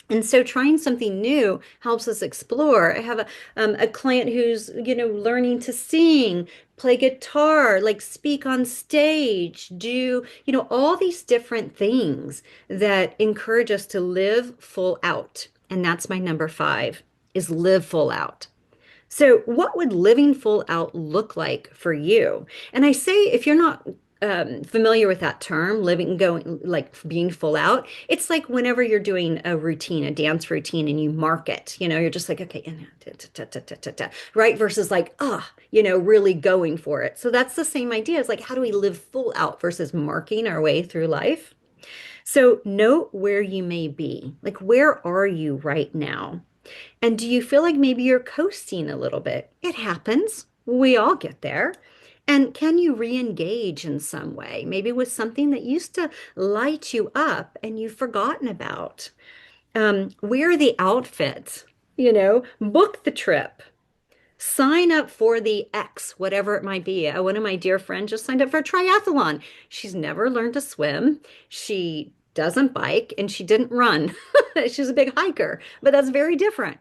And so trying something new helps us explore. I have a client who's, learning to sing, play guitar, like speak on stage, do, all these different things that encourage us to live full out. And that's my number 5 is live full out. So, what would living full out look like for you? And I say, if you're not familiar with that term, living, going, like being full out, it's like whenever you're doing a routine, a dance routine, and you mark it, you're just like, okay, right? Versus like, really going for it. So, that's the same idea. It's like, how do we live full out versus marking our way through life? So, note where you may be. Like, where are you right now? And do you feel like maybe you're coasting a little bit? It happens. We all get there. And can you re-engage in some way? Maybe with something that used to light you up and you've forgotten about. Wear the outfit, book the trip. Sign up for the X, whatever it might be. One of my dear friends just signed up for a triathlon. She's never learned to swim. She doesn't bike and she didn't run. She's a big hiker, but that's very different.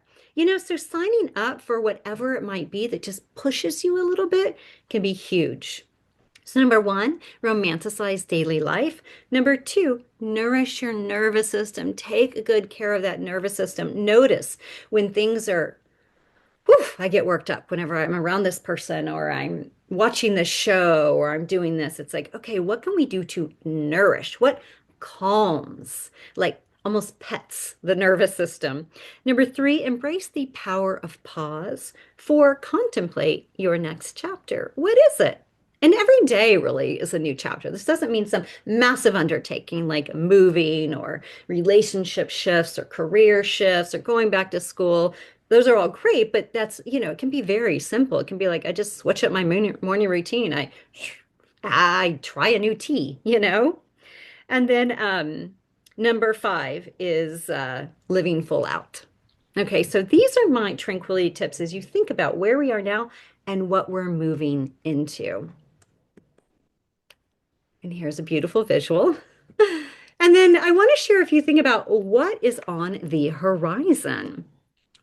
So signing up for whatever it might be that just pushes you a little bit can be huge. So, number 1, romanticize daily life. Number 2, nourish your nervous system. Take good care of that nervous system. Notice when things are whew, I get worked up whenever I'm around this person or I'm watching this show or I'm doing this. It's like, okay, what can we do to nourish? What calms, like almost pets the nervous system? Number 3, embrace the power of pause. 4, contemplate your next chapter. What is it? And every day really is a new chapter. This doesn't mean some massive undertaking like moving or relationship shifts or career shifts or going back to school. Those are all great, but it can be very simple. It can be like, I just switch up my morning routine. I try a new tea. And then number 5 is living full out. Okay, so these are my tranquility tips as you think about where we are now and what we're moving into. And here's a beautiful visual. And then I want to share if you think about what is on the horizon.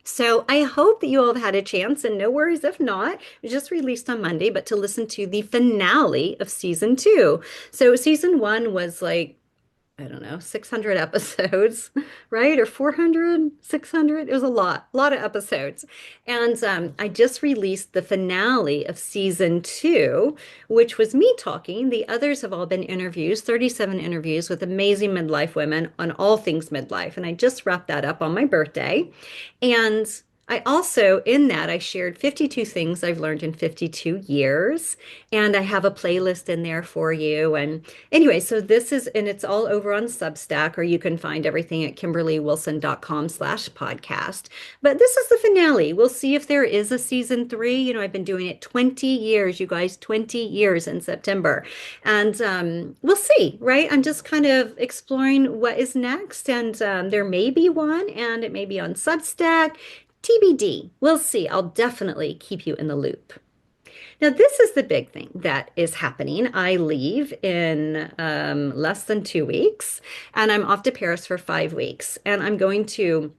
So I hope that you all have had a chance, and no worries if not. It was just released on Monday, but to listen to the finale of season 2. So season 1 was like I don't know, 600 episodes, right? Or 400, 600. It was a lot of episodes. And I just released the finale of season 2, which was me talking. The others have all been interviews, 37 interviews with amazing midlife women on all things midlife. And I just wrapped that up on my birthday. And I also, in that, I shared 52 things I've learned in 52 years. And I have a playlist in there for you. And anyway, so and it's all over on Substack, or you can find everything at kimberlywilson.com/podcast. But this is the finale. We'll see if there is a season 3. I've been doing it 20 years, you guys, 20 years in September. And we'll see, right? I'm just kind of exploring what is next. And there may be one, and it may be on Substack. TBD. We'll see. I'll definitely keep you in the loop. Now, this is the big thing that is happening. I leave in less than 2 weeks, and I'm off to Paris for 5 weeks. And I'm going to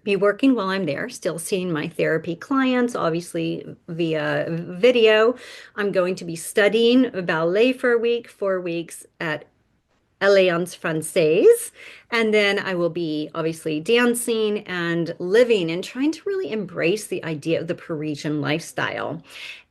be working while I'm there, still seeing my therapy clients, obviously via video. I'm going to be studying ballet for a week, 4 weeks at Alliance Francaise. And then I will be obviously dancing and living and trying to really embrace the idea of the Parisian lifestyle.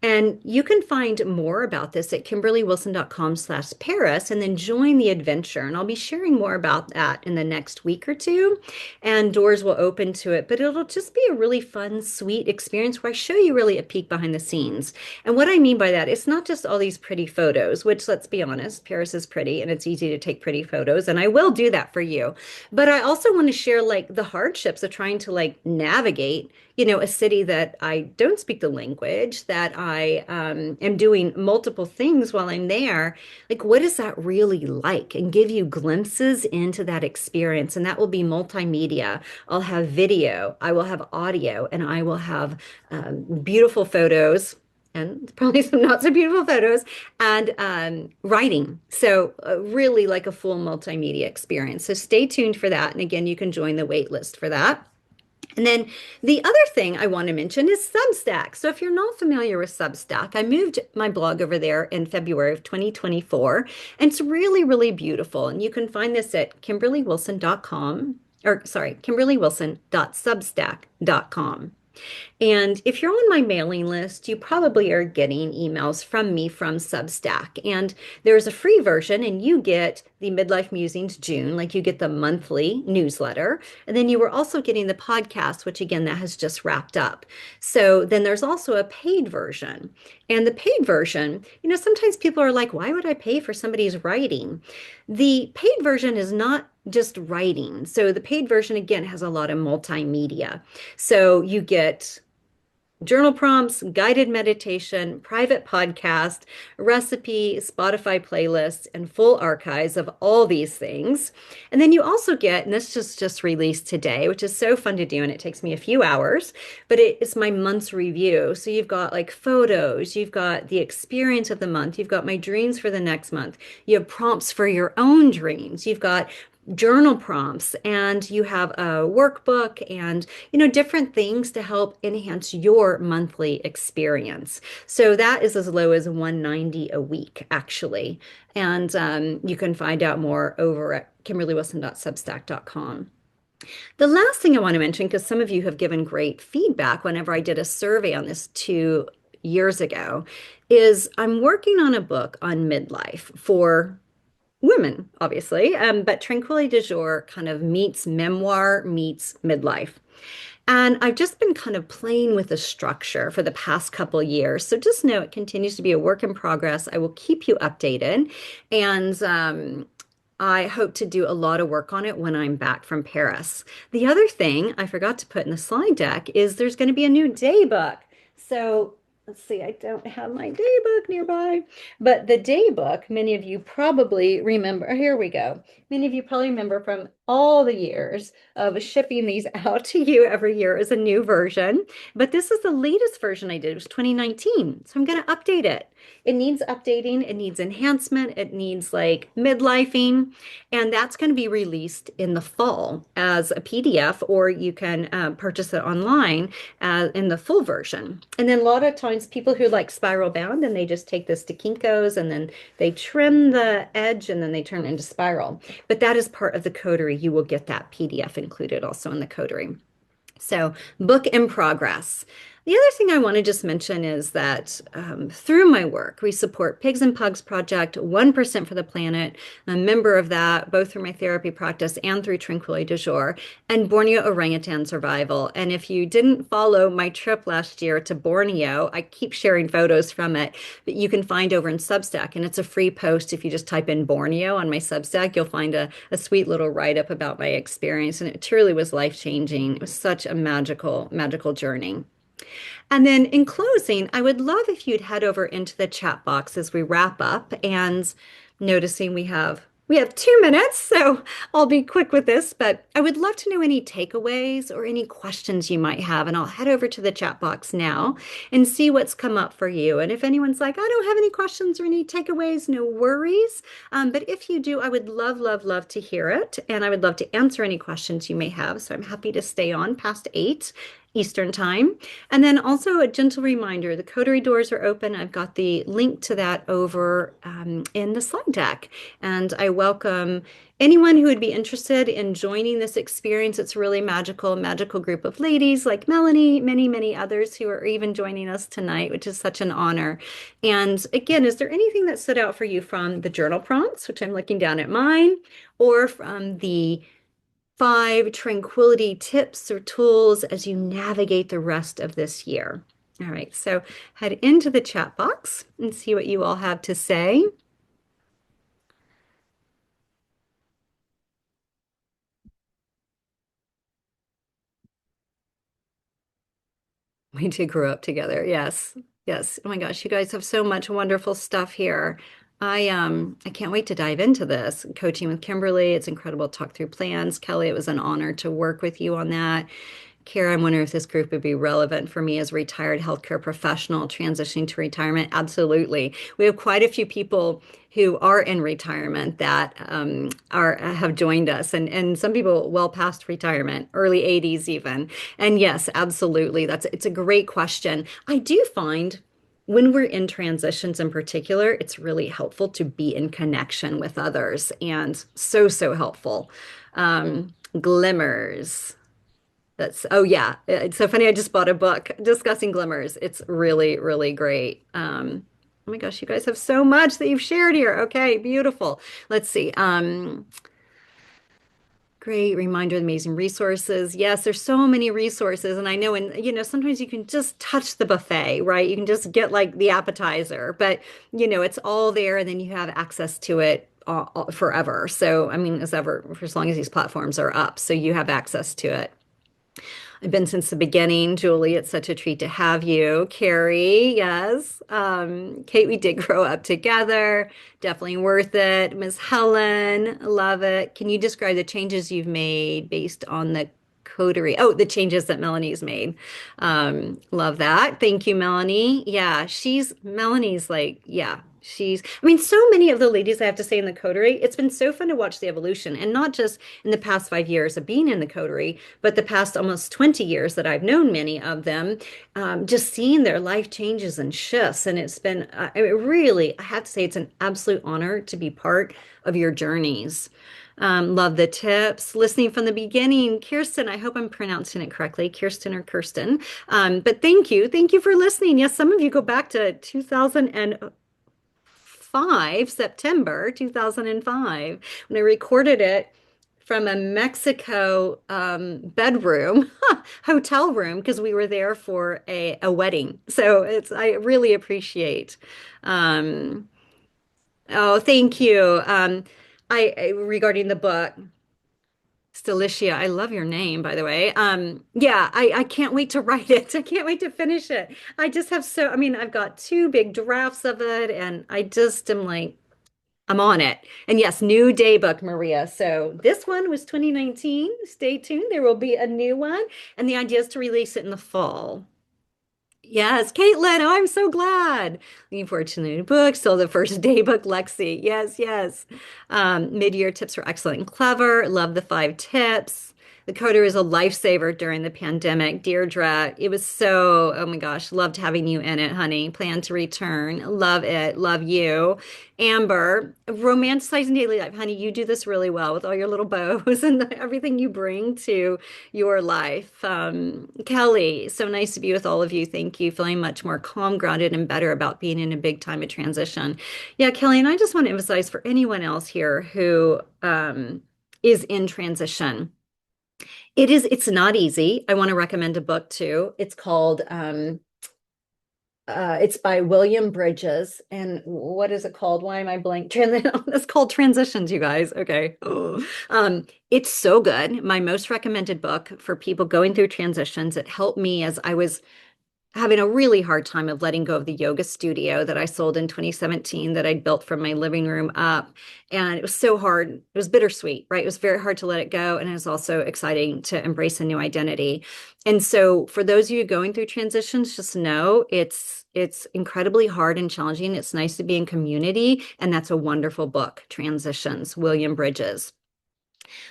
And you can find more about this at kimberlywilson.com/Paris and then join the adventure. And I'll be sharing more about that in the next week or two. And doors will open to it, but it'll just be a really fun, sweet experience where I show you really a peek behind the scenes. And what I mean by that, it's not just all these pretty photos, which let's be honest, Paris is pretty and it's easy to take pretty photos. And I will do that for you. But I also want to share like the hardships of trying to like navigate a city that I don't speak the language, that I am doing multiple things while I'm there. Like, what is that really like? And give you glimpses into that experience. And that will be multimedia. I'll have video, I will have audio, and I will have beautiful photos. And probably some not so beautiful photos and writing. So, really like a full multimedia experience. So, stay tuned for that. And again, you can join the wait list for that. And then the other thing I want to mention is Substack. So if you're not familiar with Substack, I moved my blog over there in February of 2024, and it's really, really beautiful. And you can find this at kimberlywilson.com, or sorry, kimberlywilson.substack.com. And if you're on my mailing list, you probably are getting emails from me from Substack. And there's a free version, and you get the Midlife Musings June, like you get the monthly newsletter. And then you were also getting the podcast, which again, that has just wrapped up. So then there's also a paid version. And the paid version, sometimes people are like, why would I pay for somebody's writing? The paid version is not just writing. So the paid version, again, has a lot of multimedia. So you get journal prompts, guided meditation, private podcast, recipe, Spotify playlists, and full archives of all these things. And then you also get, and this just released today, which is so fun to do, and it takes me a few hours, but it's my month's review. So you've got like photos, you've got the experience of the month, you've got my dreams for the next month, you have prompts for your own dreams, you've got journal prompts, and you have a workbook and different things to help enhance your monthly experience. So that is as low as 190 a week actually. And you can find out more over at kimberlywilson.substack.com. The last thing I want to mention, because some of you have given great feedback whenever I did a survey on this 2 years ago, is I'm working on a book on midlife for women, obviously, but Tranquility du Jour kind of meets memoir, meets midlife. And I've just been kind of playing with the structure for the past couple years. So just know it continues to be a work in progress. I will keep you updated. And I hope to do a lot of work on it when I'm back from Paris. The other thing I forgot to put in the slide deck is there's going to be a new day book. So let's see, I don't have my day book nearby, but the day book, many of you probably remember. Oh, here we go. Many of you probably remember from all the years of shipping these out to you every year as a new version. But this is the latest version I did. It was 2019. So I'm going to update it. It needs updating, it needs enhancement, it needs like midlifing, and that's going to be released in the fall as a PDF, or you can purchase it online in the full version. And then a lot of times people who like spiral bound and they just take this to Kinko's and then they trim the edge and then they turn it into spiral. But that is part of the Coterie. You will get that PDF included also in the Coterie. So, book in progress. The other thing I want to just mention is that through my work, we support Pigs and Pugs Project, 1% for the Planet. I'm a member of that, both through my therapy practice and through Tranquility du Jour, and Borneo Orangutan Survival. And if you didn't follow my trip last year to Borneo, I keep sharing photos from it, but you can find over in Substack, and it's a free post. If you just type in Borneo on my Substack, you'll find a sweet little write-up about my experience, and it truly was life-changing. It was such a magical, magical journey. And then in closing, I would love if you'd head over into the chat box as we wrap up, and noticing we have 2 minutes, so I'll be quick with this, but I would love to know any takeaways or any questions you might have. And I'll head over to the chat box now and see what's come up for you. And if anyone's like, I don't have any questions or any takeaways, no worries. But if you do, I would love, love, love to hear it. And I would love to answer any questions you may have. So I'm happy to stay on past 8. Eastern Time. And then also a gentle reminder, the Coterie doors are open. I've got the link to that over in the slide deck. And I welcome anyone who would be interested in joining this experience. It's really magical, magical group of ladies like Melanie, many, many others who are even joining us tonight, which is such an honor. And again, is there anything that stood out for you from the journal prompts, which I'm looking down at mine, or from the 5 tranquility tips or tools as you navigate the rest of this year? All right, so head into the chat box and see what you all have to say. We did grow up together. Yes. Yes. Oh my gosh, you guys have so much wonderful stuff here. I can't wait to dive into this. Coaching with Kimberly, it's incredible to talk through plans. Kelly, it was an honor to work with you on that. Kara, I'm wondering if this group would be relevant for me as a retired healthcare professional transitioning to retirement. Absolutely. We have quite a few people who are in retirement that are have joined us, and some people well past retirement, early 80s even. And yes, absolutely. It's a great question. I do find when we're in transitions in particular, it's really helpful to be in connection with others, and so, so helpful. Glimmers. That's, oh yeah, it's so funny. I just bought a book discussing glimmers. It's really, really great. Oh my gosh, you guys have so much that you've shared here. Okay, beautiful. Let's see. Great reminder of amazing resources. Yes, there's so many resources. And I know, and sometimes you can just touch the buffet, right? You can just get like the appetizer, but it's all there and then you have access to it forever. So, I mean, as ever, for as long as these platforms are up, so you have access to it. I've been since the beginning. Julie, it's such a treat to have you. Carrie, yes. Kate, we did grow up together. Definitely worth it. Miss Helen, love it. Can you describe the changes you've made based on the coterie? Oh, the changes that Melanie's made. Love that. Thank you, Melanie. Yeah, Melanie's like, yeah, I mean, so many of the ladies I have to say in the coterie, it's been so fun to watch the evolution and not just in the past 5 years of being in the coterie, but the past almost 20 years that I've known many of them, just seeing their life changes and shifts. And it's been, really, I have to say, it's an absolute honor to be part of your journeys. Love the tips. Listening from the beginning. Kirsten, I hope I'm pronouncing it correctly. Kirsten or Kirsten. But thank you. Thank you for listening. Yes, some of you go back to 2005, September 2005, when I recorded it from a Mexico bedroom, hotel room, because we were there for a wedding. So I really appreciate. Um, oh, thank you. Regarding the book, Stilicia, I love your name, by the way. Yeah, I can't wait to write it. I can't wait to finish it. I just have I mean, I've got two big drafts of it, and I just am like, I'm on it. And yes, new day book, Maria. So this one was 2019. Stay tuned. There will be a new one. And the idea is to release it in the fall. Yes, Caitlin. Oh, I'm so glad. Looking forward to the new book. Still the first day book, Lexi. Yes, yes. Mid-year tips were excellent and clever. Love the 5 tips. The coder is a lifesaver during the pandemic. Deirdre, it was so, oh my gosh, loved having you in it, honey. Plan to return. Love it. Love you. Amber, romanticizing daily life. Honey, you do this really well with all your little bows and everything you bring to your life. Kelly, so nice to be with all of you. Thank you. Feeling much more calm, grounded, and better about being in a big time of transition. Yeah, Kelly, and I just want to emphasize for anyone else here who is in transition. It's not easy. I want to recommend a book too. It's by William Bridges. And what is it called? Why am I blank? It's called Transitions, you guys. Okay. It's so good. My most recommended book for people going through transitions. It helped me as I was having a really hard time of letting go of the yoga studio that I sold in 2017 that I'd built from my living room up. And it was so hard. It was bittersweet, right? It was very hard to let it go. And it was also exciting to embrace a new identity. And so for those of you going through transitions, just know it's incredibly hard and challenging. It's nice to be in community. And that's a wonderful book, Transitions, William Bridges.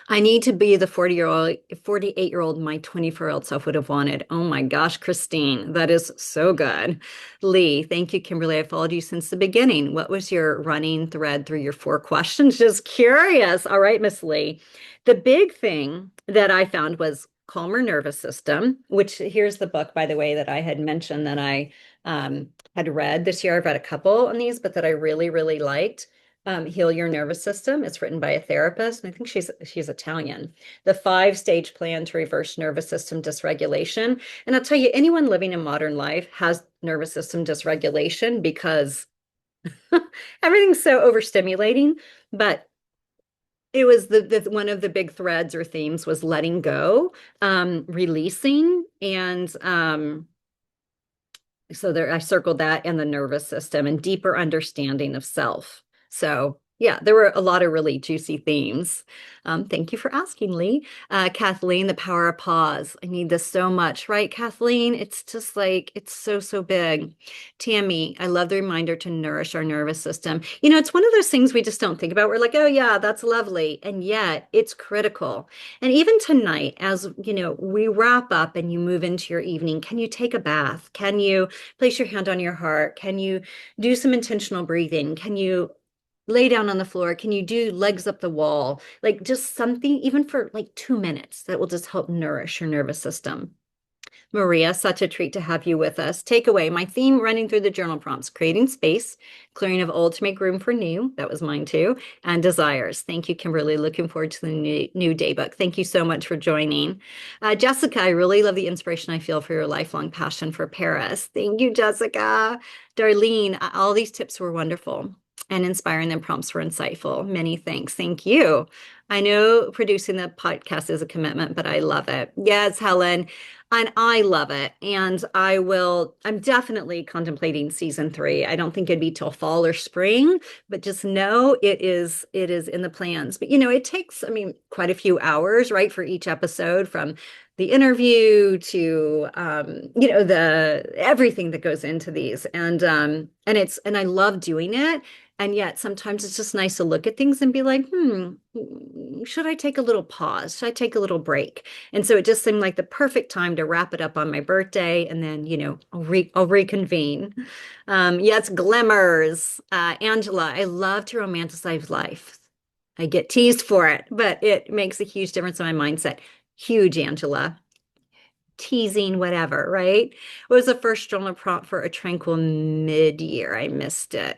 I need to be the 40-year-old, 48-year-old my 24-year-old self would have wanted. Oh my gosh, Christine, that is so good. Lee, thank you, Kimberly. I followed you since the beginning. What was your running thread through your four questions? Just curious. All right, Miss Lee. The big thing that I found was calmer nervous system, which here's the book, by the way, that I had mentioned that I had read this year. I've read a couple on these, but that I really, really liked. Heal Your Nervous System. It's written by a therapist, and I think she's Italian. The five-stage plan to reverse nervous system dysregulation. And I'll tell you, anyone living a modern life has nervous system dysregulation because everything's so overstimulating. But it was the one of the big threads or themes was letting go, releasing, and so there I circled that and the nervous system and deeper understanding of self. So yeah, there were a lot of really juicy themes. Thank you for asking, Lee. Kathleen, the power of pause. I need this so much, right, Kathleen? It's just like it's so, so big. Tammy, I love the reminder to nourish our nervous system. You know, it's one of those things we just don't think about. We're like, oh yeah, that's lovely. And yet it's critical. And even tonight, as you know, we wrap up and you move into your evening, can you take a bath? Can you place your hand on your heart? Can you do some intentional breathing? Can you lay down on the floor? Can you do legs up the wall? Like just something, even for like 2 minutes, that will just help nourish your nervous system. Maria, such a treat to have you with us. Takeaway, my theme running through the journal prompts, creating space, clearing of old to make room for new. That was mine too. And desires. Thank you, Kimberly. Looking forward to the new day book. Thank you so much for joining. Jessica, I really love the inspiration I feel for your lifelong passion for Paris. Thank you, Jessica. Darlene, all these tips were wonderful and inspiring. The prompts were insightful. Many thanks. Thank you. I know producing the podcast is a commitment, but I love it. Yes, Helen. And I love it. And I'm definitely contemplating season three. I don't think it'd be till fall or spring, but just know it is in the plans. But you know, it takes, I mean, quite a few hours, right, for each episode from the interview to you know, the everything that goes into these. And I love doing it. And yet sometimes it's just nice to look at things and be like, should I take a little pause? Should I take a little break? And so it just seemed like the perfect time to wrap it up on my birthday, and then, you know, I'll reconvene. Yes, glimmers. Angela, I love to romanticize life. I get teased for it, but it makes a huge difference in my mindset. Huge, Angela. Teasing, whatever, right? What was the first journal prompt for A Tranquil Mid-Year? I missed it.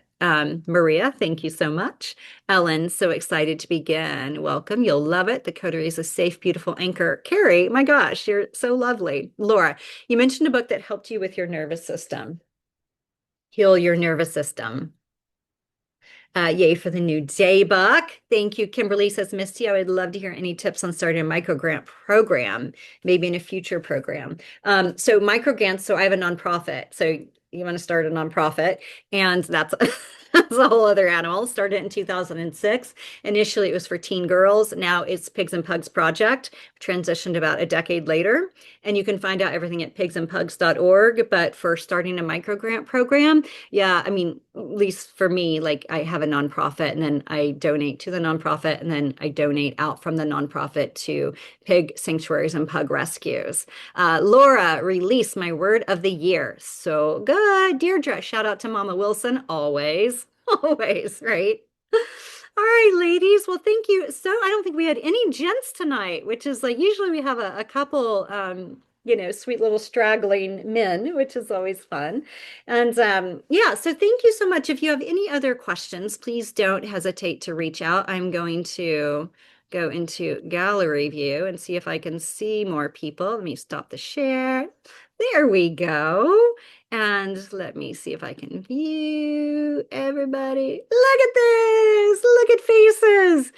Maria, thank you so much. Ellen, so excited to begin. Welcome. You'll love it. The Coterie is a safe, beautiful anchor. Carrie, my gosh, you're so lovely. Laura, you mentioned a book that helped you with your nervous system. Heal your nervous system. Yay for the new day book. Thank you. Kimberly says, Misty, I would love to hear any tips on starting a micro grant program, maybe in a future program. So micro grants, so I have a nonprofit. So you want to start a nonprofit, and that's that's a whole other animal. Started in 2006. Initially, it was for teen girls. Now it's Pigs and Pugs Project, transitioned about a decade later. And you can find out everything at pigsandpugs.org. But for starting a micro grant program, yeah, I mean, at least for me, like I have a nonprofit and then I donate to the nonprofit and then I donate out from the nonprofit to pig sanctuaries and pug rescues. Laura, release my word of the year. So good. Deirdre, shout out to Mama Wilson, always, always, right? All right, ladies. Well, thank you. So I don't think we had any gents tonight, which is like usually we have a couple, you know, sweet little straggling men, which is always fun. And yeah, so thank you so much. If you have any other questions, please don't hesitate to reach out. I'm going to go into gallery view and see if I can see more people. Let me stop the share. There we go. And let me see if I can view everybody. Look at this. Look at faces.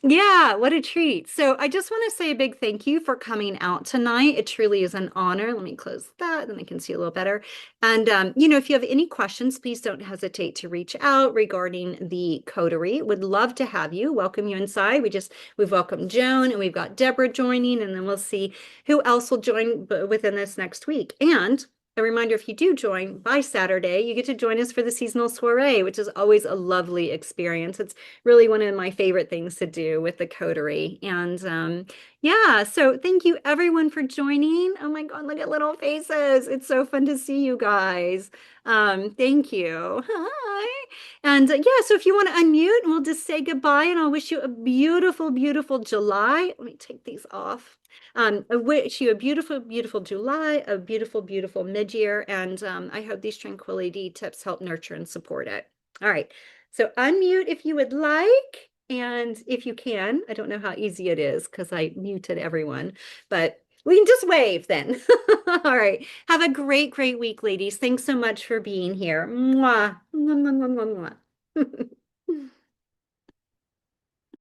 Yeah, what a treat. So I just want to say a big thank you for coming out tonight. It truly is an honor. Let me close that, then I can see a little better. And you know, if you have any questions, please don't hesitate to reach out regarding the Coterie. Would love to have you, welcome you inside. We've welcomed Joan and we've got Deborah joining, and then we'll see who else will join within this next week. And a reminder, if you do join by Saturday, you get to join us for the seasonal soiree, which is always a lovely experience. It's really one of my favorite things to do with the Coterie. And yeah, so thank you everyone for joining. Oh my God, look at little faces. It's so fun to see you guys. Thank you. Hi. And yeah, so if you want to unmute, we'll just say goodbye and I'll wish you a beautiful, beautiful July. Let me take these off. I wish you a beautiful, beautiful July, a beautiful, beautiful mid-year, and I hope these tranquility tips help nurture and support it. All right, so unmute if you would like, and if you can, I don't know how easy it is because I muted everyone, but we can just wave then. All right, have a great, great week, ladies. Thanks so much for being here. Mwah. Mwah, mwah, mwah, mwah, mwah.